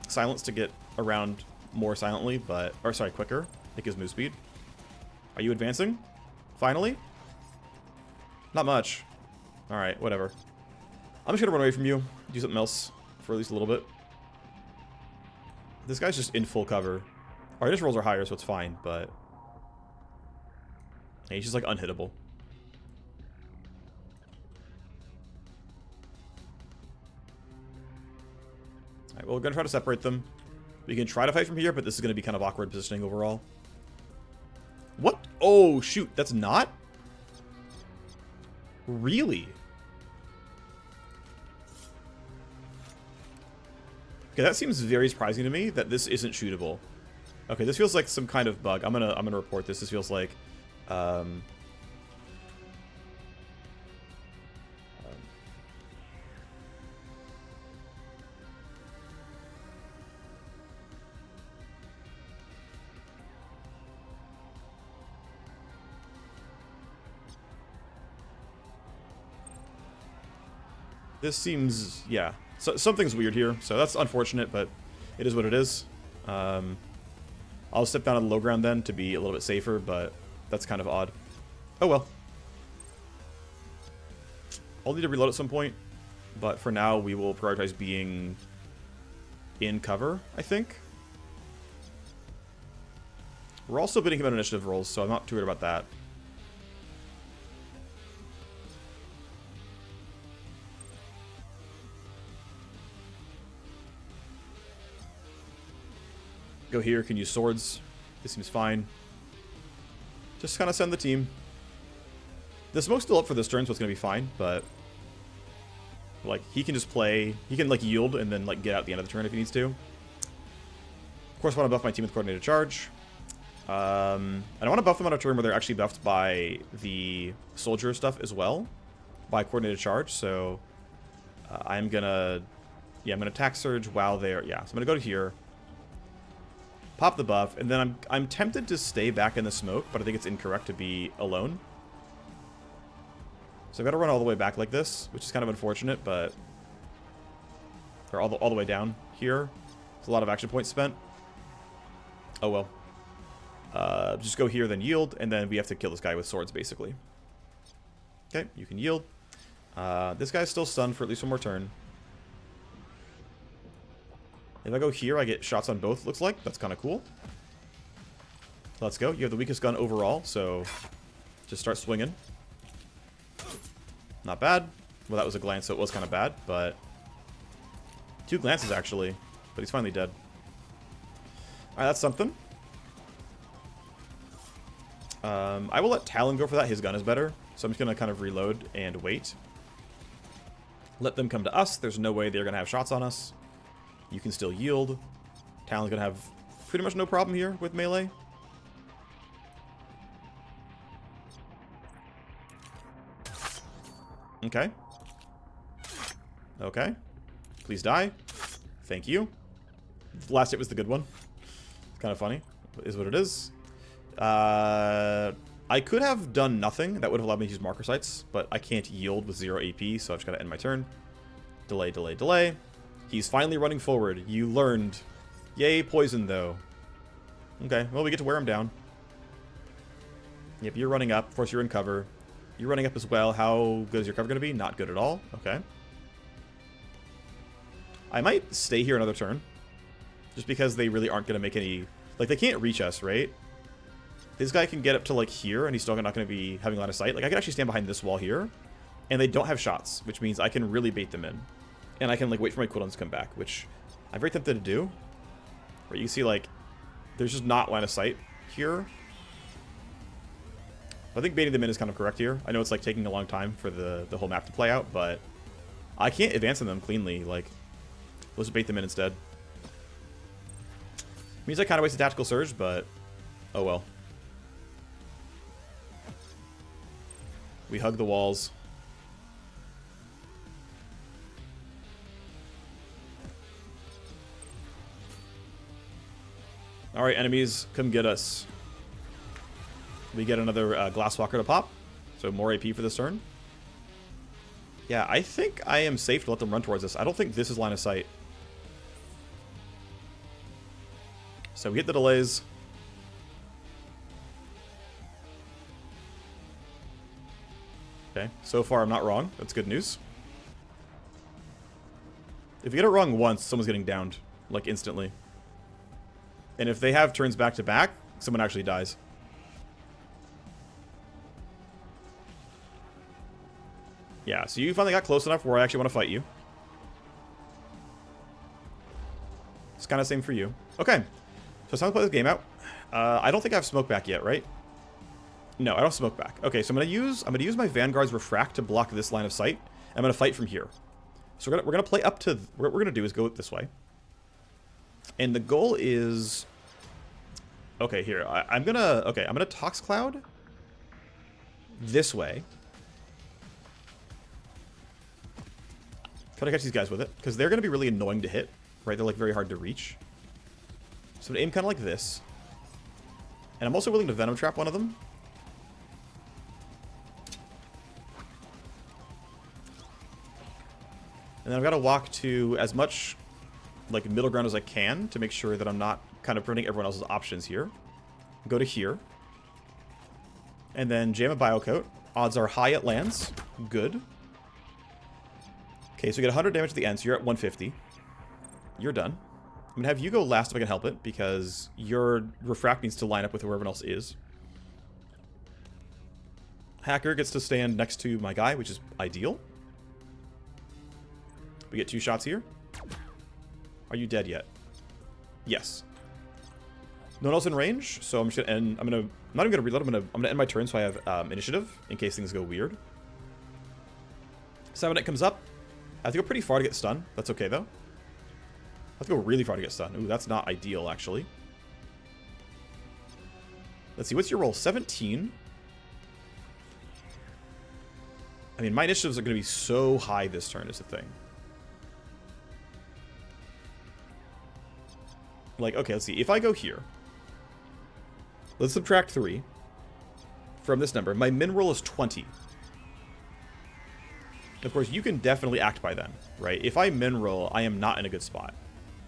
silence to get around more silently, but... Or, sorry, quicker. Take his move speed. Are you advancing? Finally? Not much. Alright, whatever. I'm just gonna run away from you. Do something else for at least a little bit. This guy's just in full cover. Our initial rolls are higher, so it's fine, but... Yeah, he's just, like, unhittable. Alright, well, we're gonna try to separate them. We can try to fight from here, but this is gonna be kind of awkward positioning overall. What? Oh, shoot. That's not? Really? Okay, that seems very surprising to me that this isn't shootable. Okay, this feels like some kind of bug. I'm gonna report this. This feels like this seems, yeah. So, something's weird here, so that's unfortunate, but it is what it is. I'll step down on the low ground then to be a little bit safer, but that's kind of odd. Oh well. I'll need to reload at some point, but for now we will prioritize being in cover, I think. We're also bidding him on initiative rolls, so I'm not too worried about that. Go here, can use swords. This seems fine. Just kind of send the team. The smoke's still up for this turn, so it's going to be fine, but... Like, he can just play... He can, like, yield and then, like, get out at the end of the turn if he needs to. Of course, I want to buff my team with Coordinated Charge. And I want to buff them on a turn where they're actually buffed by the soldier stuff as well. By Coordinated Charge, so... I'm gonna... Yeah, I'm gonna attack Surge while they're... Yeah, so I'm gonna go to here. Pop the buff, and then I'm tempted to stay back in the smoke, but I think it's incorrect to be alone. So I've got to run all the way back like this, which is kind of unfortunate, but... Or all the way down here. It's a lot of action points spent. Oh well. Just go here, then yield, and then we have to kill this guy with swords, basically. Okay, you can yield. This guy's still stunned for at least one more turn. If I go here, I get shots on both, looks like. That's kind of cool. Let's go. You have the weakest gun overall, so just start swinging. Not bad. Well, that was a glance, so it was kind of bad, but... 2 glances, actually. But he's finally dead. Alright, that's something. I will let Talon go for that. His gun is better. So I'm just going to kind of reload and wait. Let them come to us. There's no way they're going to have shots on us. You can still yield. Talon's going to have pretty much no problem here with melee. Okay. Okay. Please die. Thank you. The last hit was the good one. It's kind of funny. Is what it is. I could have done nothing. That would have allowed me to use marker sites, but I can't yield with 0 AP, so I've just got to end my turn. Delay, delay, delay. He's finally running forward. You learned. Yay, poison, though. Okay, well, we get to wear him down. Yep, you're running up. Of course, you're in cover. You're running up as well. How good is your cover going to be? Not good at all. Okay. I might stay here another turn. Just because they really aren't going to make any... Like, they can't reach us, right? This guy can get up to, like, here, and he's still not going to be having a line of sight. Like, I can actually stand behind this wall here. And they don't have shots, which means I can really bait them in. And I can, like, wait for my cooldowns to come back, which I'm very tempted to do. Where you can see, like, there's just not line of sight here. I think baiting them in is kind of correct here. I know it's, like, taking a long time for the whole map to play out, but I can't advance on them cleanly. Like, let's just bait them in instead. Means I kind of waste a tactical surge, but oh well. We hug the walls. Alright, enemies, come get us. We get another Glasswalker to pop. So more AP for this turn. Yeah, I think I am safe to let them run towards us. I don't think this is line of sight. So we hit the delays. Okay, so far I'm not wrong. That's good news. If you get it wrong once, someone's getting downed, like instantly. And if they have turns back to back, someone actually dies. Yeah, so you finally got close enough where I actually want to fight you. It's kind of same for you. Okay, so it's time to play this game out. I don't think I have smoke back yet, right? No, I don't have smoke back. Okay, so I'm gonna use my Vanguard's Refract to block this line of sight. I'm gonna fight from here. So we're gonna play up to what we're gonna do is go this way. And the goal is, okay, here I'm gonna Tox Cloud this way. Try to catch these guys with it because they're gonna be really annoying to hit, right? They're like very hard to reach. So I'm gonna aim kind of like this, and I'm also willing to Venom Trap one of them. And then I've got to walk to as much like middle ground as I can to make sure that I'm not kind of preventing everyone else's options here. Go to here. And then jam a Biocoat. Odds are high it lands. Good. Okay, so we get 100 damage at the end, so you're at 150. You're done. I'm going to have you go last if I can help it, because your Refract needs to line up with whoever else is. Hacker gets to stand next to my guy, which is ideal. We get 2 shots here. Are you dead yet? Yes. No one else in range, so I'm just gonna end. I'm not even gonna reload. I'm gonna end my turn so I have initiative in case things go weird. So when it comes up, I have to go pretty far to get stunned. That's okay though. I have to go really far to get stunned. Ooh, that's not ideal actually. Let's see, what's your roll? 17. I mean, my initiatives are gonna be so high this turn is the thing. Like, okay, let's see. If I go here, let's subtract 3 from this number. My min roll is 20. Of course, you can definitely act by then, right? If I min roll, I am not in a good spot.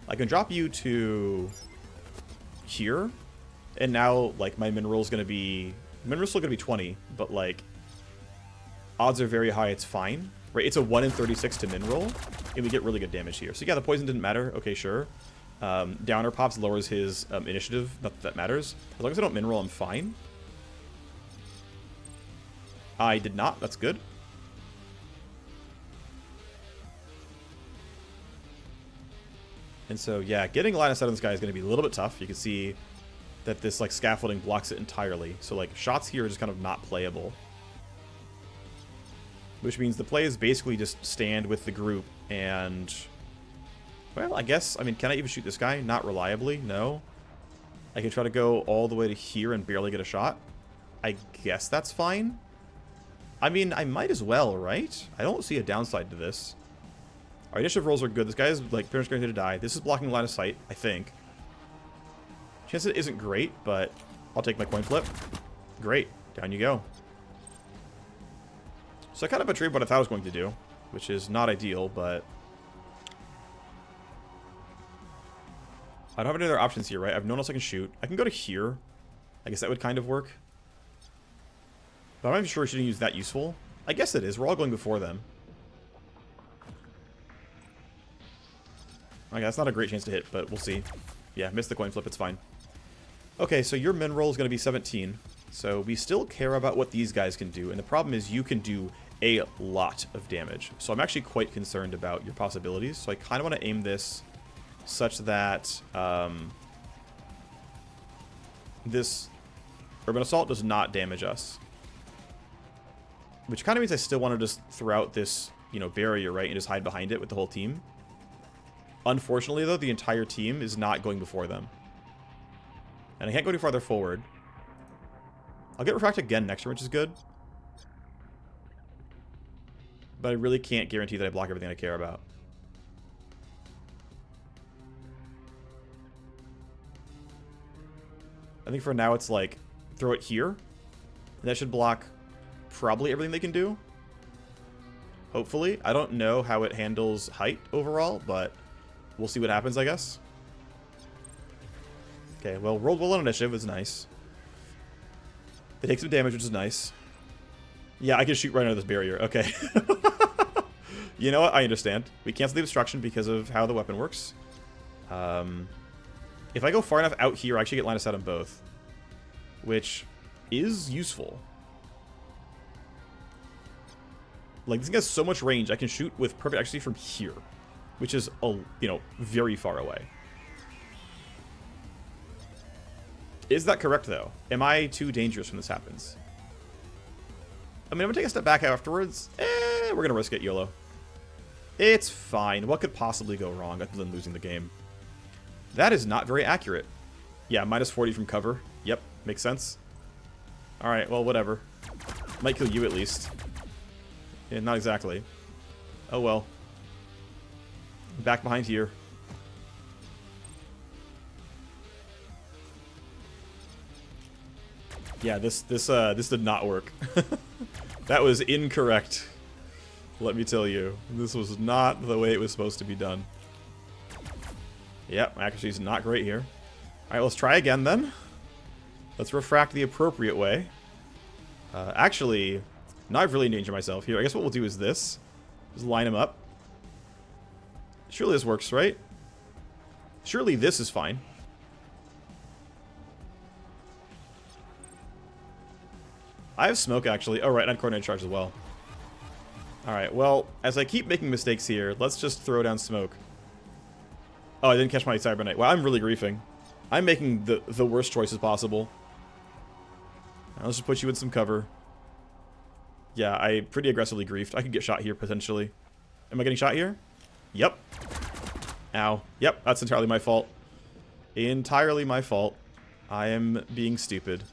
I can drop you to here, and now, like, my min roll is going to be... Min roll is still going to be 20, but, like, odds are very high it's fine, right? It's a 1 in 36 to min roll, and we get really good damage here. So, yeah, the poison didn't matter. Okay, sure. Downer Pops lowers his initiative. Not that that matters. As long as I don't min roll, I'm fine. I did not. That's good. And so, yeah, getting line of sight on this guy is going to be a little bit tough. You can see that this like scaffolding blocks it entirely. So, like, shots here are just kind of not playable. Which means the play is basically just stand with the group and... Well, I guess, I mean, can I even shoot this guy? Not reliably, no. I can try to go all the way to here and barely get a shot. I guess that's fine. I mean, I might as well, right? I don't see a downside to this. Our initiative rolls are good. This guy is, like, pretty much going to die. This is blocking line of sight, I think. Chance it isn't great, but I'll take my coin flip. Great. Down you go. So I kind of betrayed what I thought I was going to do, which is not ideal, but I don't have any other options here, right? I have no one else I can shoot. I can go to here. I guess that would kind of work. But I'm not even sure shooting is that useful. I guess it is. We're all going before them. Okay, that's not a great chance to hit, but we'll see. Yeah, missed the coin flip. It's fine. Okay, so your min roll is going to be 17. So we still care about what these guys can do. And the problem is you can do a lot of damage. So I'm actually quite concerned about your possibilities. So I kind of want to aim this such that this Urban Assault does not damage us. Which kind of means I still want to just throw out this, you know, barrier, right? And just hide behind it with the whole team. Unfortunately, though, the entire team is not going before them. And I can't go any farther forward. I'll get Refract again next turn, which is good. But I really can't guarantee that I block everything I care about. I think for now it's like, throw it here. And that should block probably everything they can do. Hopefully. I don't know how it handles height overall, but we'll see what happens, I guess. Okay, well, rolled well on initiative is nice. They take some damage, which is nice. Yeah, I can shoot right under this barrier. Okay. You know what? I understand. We cancel the obstruction because of how the weapon works. If I go far enough out here, I actually get line of sight on both. Which is useful. Like, this thing has so much range, I can shoot with perfect accuracy from here. Which is, you know, very far away. Is that correct, though? Am I too dangerous when this happens? I mean, I'm going to take a step back afterwards. We're going to risk it, YOLO. It's fine. What could possibly go wrong other than losing the game? That is not very accurate. Yeah, minus 40 from cover. Yep, makes sense. Alright, well, whatever. Might kill you at least. Yeah, not exactly. Oh, well. Back behind here. Yeah, this did not work. That was incorrect. Let me tell you. This was not the way it was supposed to be done. Yep, accuracy is not great here. Alright, let's try again then. Let's refract the appropriate way. Actually, now I've really endangered myself here. I guess what we'll do is this. Just line them up. Surely this works, right? Surely this is fine. I have smoke, actually. Oh, right, and coordinated charge as well. Alright, well, as I keep making mistakes here, let's just throw down smoke. Oh, I didn't catch my Cybernite. Wow, I'm really griefing. I'm making the worst choices possible. Now, let's just put you in some cover. Yeah, I pretty aggressively griefed. I could get shot here, potentially. Am I getting shot here? Yep. Ow. Yep, that's entirely my fault. Entirely my fault. I am being stupid.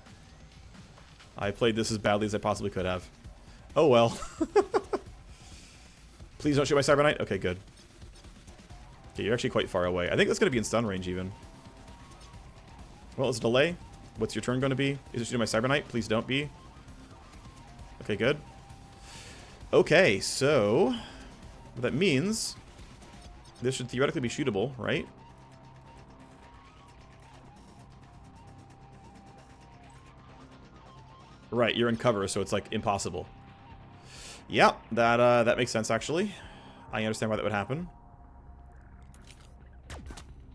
I played this as badly as I possibly could have. Oh well. Please don't shoot my Cybernite. Okay, good. Okay, you're actually quite far away. I think that's going to be in stun range even. Well, it's a delay. What's your turn going to be? Is it shooting my Cybernite? Please don't be. Okay, good. Okay, so what that means, this should theoretically be shootable, right? Right, you're in cover, so it's like impossible. Yeah, that makes sense actually. I understand why that would happen.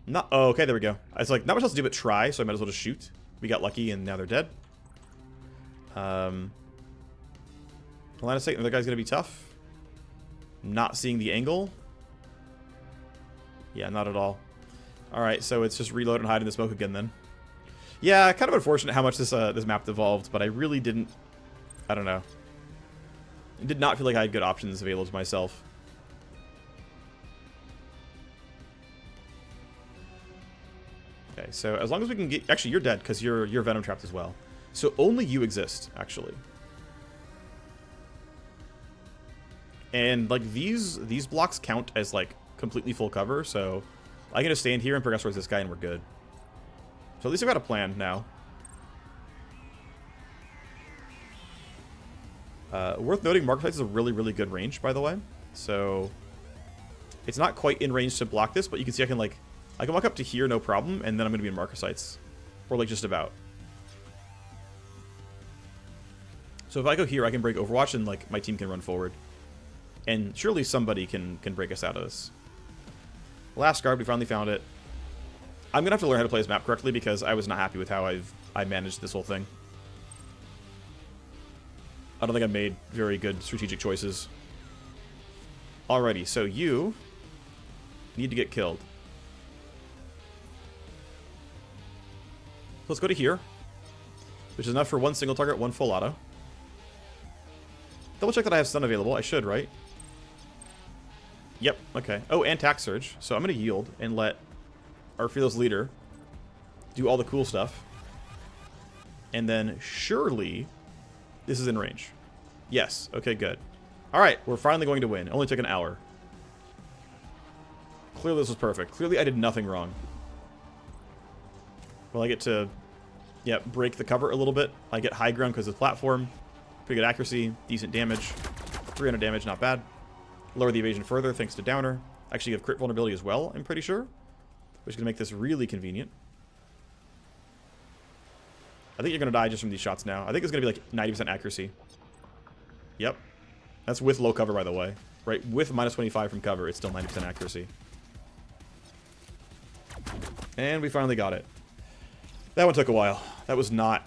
Not. Oh, okay, there we go. It's like not much else to do but try, so I might as well just shoot. We got lucky, and now they're dead. Line of sight, the other guy's gonna be tough. Not seeing the angle. Yeah, not at all. All right, so it's just reload and hide in the smoke again then. Yeah, kind of unfortunate how much this map evolved, but I really didn't. I don't know. It did not feel like I had good options available to myself. Okay, so as long as we can get... Actually, you're dead because you're venom trapped as well. So only you exist, actually. And like these blocks count as like completely full cover, so I can just stand here and progress towards this guy and we're good. So at least I've got a plan now. Worth noting, Marker Sights is a really, really good range, by the way. So it's not quite in range to block this, but you can see I can walk up to here, no problem, and then I'm going to be in Marker Sights. Or like just about. So if I go here, I can break Overwatch and like my team can run forward. And surely somebody can break us out of this. Last guard, we finally found it. I'm going to have to learn how to play this map correctly because I was not happy with how I managed this whole thing. I don't think I made very good strategic choices. Alrighty, so you need to get killed. Let's go to here, which is enough for one single target, one full auto. Double check that I have stun available. I should, right? Yep, okay. Oh, and tax surge. So I'm going to yield and let our fearless leader do all the cool stuff. And then surely this is in range. Yes, okay, good. Alright, we're finally going to win. It only took an hour. Clearly this was perfect. Clearly I did nothing wrong. Well, I get to, yeah, break the cover a little bit. I get high ground because of the platform. Pretty good accuracy, decent damage. 300 damage, not bad. Lower the evasion further thanks to Downer. Actually, you have crit vulnerability as well, I'm pretty sure. Which is going to make this really convenient. I think you're going to die just from these shots now. I think it's going to be like 90% accuracy. Yep. That's with low cover, by the way. Right, with minus 25 from cover, it's still 90% accuracy. And we finally got it. That one took a while. That was not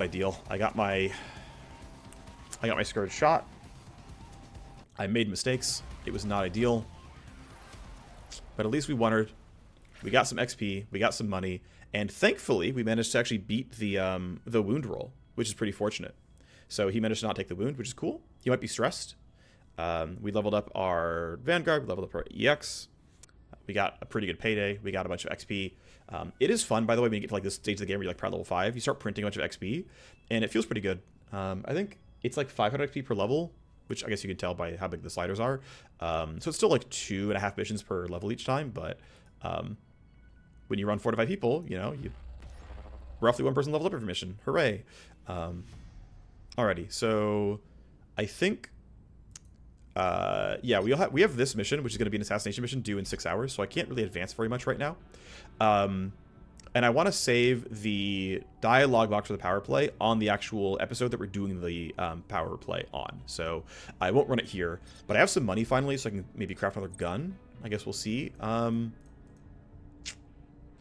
ideal. I got my Scourge shot. I made mistakes. It was not ideal. But at least we won. We got some XP, we got some money, and thankfully we managed to actually beat the wound roll, which is pretty fortunate. So he managed to not take the wound, which is cool. He might be stressed. We leveled up our Vanguard, we leveled up our EX. We got a pretty good payday. We got a bunch of XP. It is fun, by the way, when you get to like this stage of the game where you're like proud level 5, you start printing a bunch of XP, and it feels pretty good. I think it's like 500 XP per level, which I guess you can tell by how big the sliders are. So it's still like 2.5 missions per level each time, but when you run 4 to 5 people, you know, you roughly one person level up every mission. Hooray. Alrighty, so I think yeah, we have this mission, which is going to be an assassination mission due in 6 hours, so I can't really advance very much right now. And I want to save the dialogue box for the power play on the actual episode that we're doing the power play on. So I won't run it here, but I have some money finally, so I can maybe craft another gun. I guess we'll see.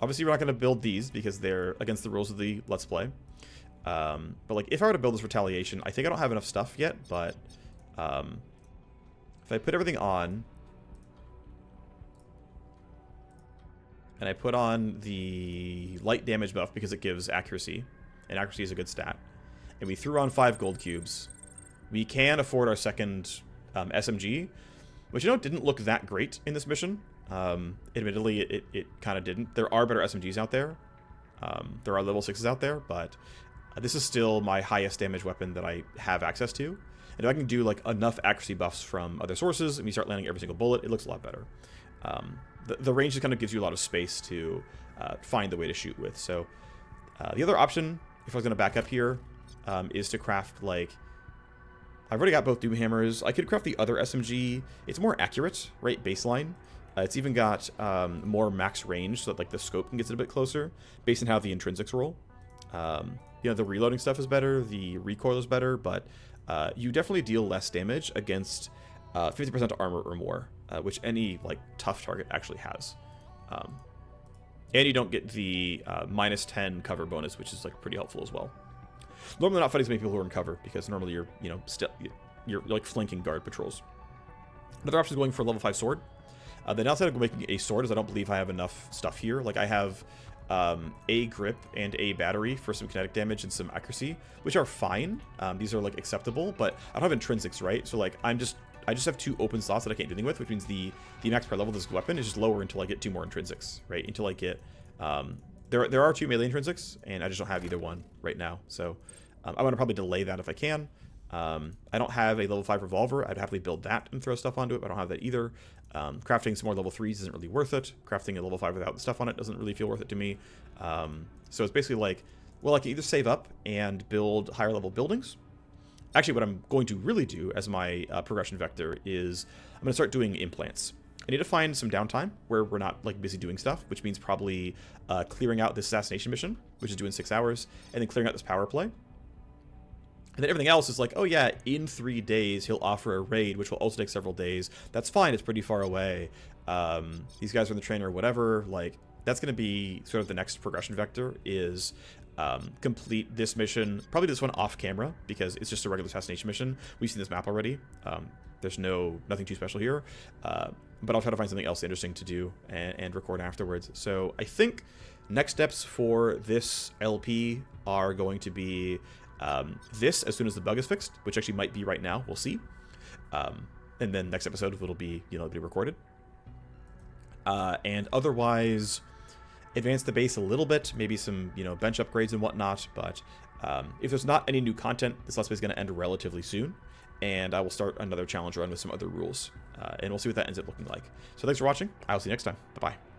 Obviously, we're not going to build these because they're against the rules of the Let's Play. But like, if I were to build this retaliation, I think I don't have enough stuff yet, but if I put everything on, and I put on the light damage buff because it gives accuracy, and accuracy is a good stat, and we threw on 5 gold cubes, we can afford our second SMG, which, you know, didn't look that great in this mission. Admittedly, it kind of didn't. There are better SMGs out there. There are level 6s out there, but this is still my highest damage weapon that I have access to. And if I can do like enough accuracy buffs from other sources and we start landing every single bullet, it looks a lot better. The range just kind of gives you a lot of space to find the way to shoot with. So the other option, if I was going to back up here, is to craft like... I've already got both Doom Hammers. I could craft the other SMG. It's more accurate, right? Baseline. It's even got more max range, so that like the scope gets it a bit closer, based on how the intrinsics roll. You know, the reloading stuff is better, the recoil is better, but you definitely deal less damage against 50% armor or more, which any like tough target actually has. And you don't get the minus 10 cover bonus, which is like pretty helpful as well. Normally not fighting as many people who are in cover, because normally you're, you know, you're like flanking guard patrols. Another option is going for a level 5 sword. The downside of making a sword is I don't believe I have enough stuff here. Like I have a grip and a battery for some kinetic damage and some accuracy, which are fine. These are like acceptable, but I don't have intrinsics, right? So like I just have 2 open slots that I can't do anything with, which means the max per level of this weapon is just lower until I get 2 more intrinsics, right? Until I get there are 2 melee intrinsics, and I just don't have either one right now. So I want to probably delay that if I can. I don't have a level 5 revolver. I'd happily build that and throw stuff onto it, but I don't have that either. Crafting some more level 3s isn't really worth it. Crafting a level 5 without the stuff on it doesn't really feel worth it to me. So it's basically like, well, I can either save up and build higher level buildings, Actually, what I'm going to really do as my progression vector is I'm going to start doing implants. I need to find some downtime where we're not like busy doing stuff, which means probably clearing out this assassination mission, which is due in 6 hours, and then clearing out this power play. And then everything else is like, oh yeah, in 3 days he'll offer a raid, which will also take several days. That's fine, it's pretty far away. These guys are in the trainer or whatever. Like, that's going to be sort of the next progression vector is complete this mission, probably this one off camera, because it's just a regular assassination mission. We've seen this map already. There's nothing too special here. But I'll try to find something else interesting to do and record afterwards. So I think next steps for this LP are going to be this as soon as the bug is fixed, which actually might be right now. We'll see. And then next episode it'll be, it'll be recorded. And otherwise, advance the base a little bit, maybe some, bench upgrades and whatnot. But if there's not any new content, this Let's Play is going to end relatively soon. And I will start another challenge run with some other rules. And we'll see what that ends up looking like. So thanks for watching. I'll see you next time. Bye-bye.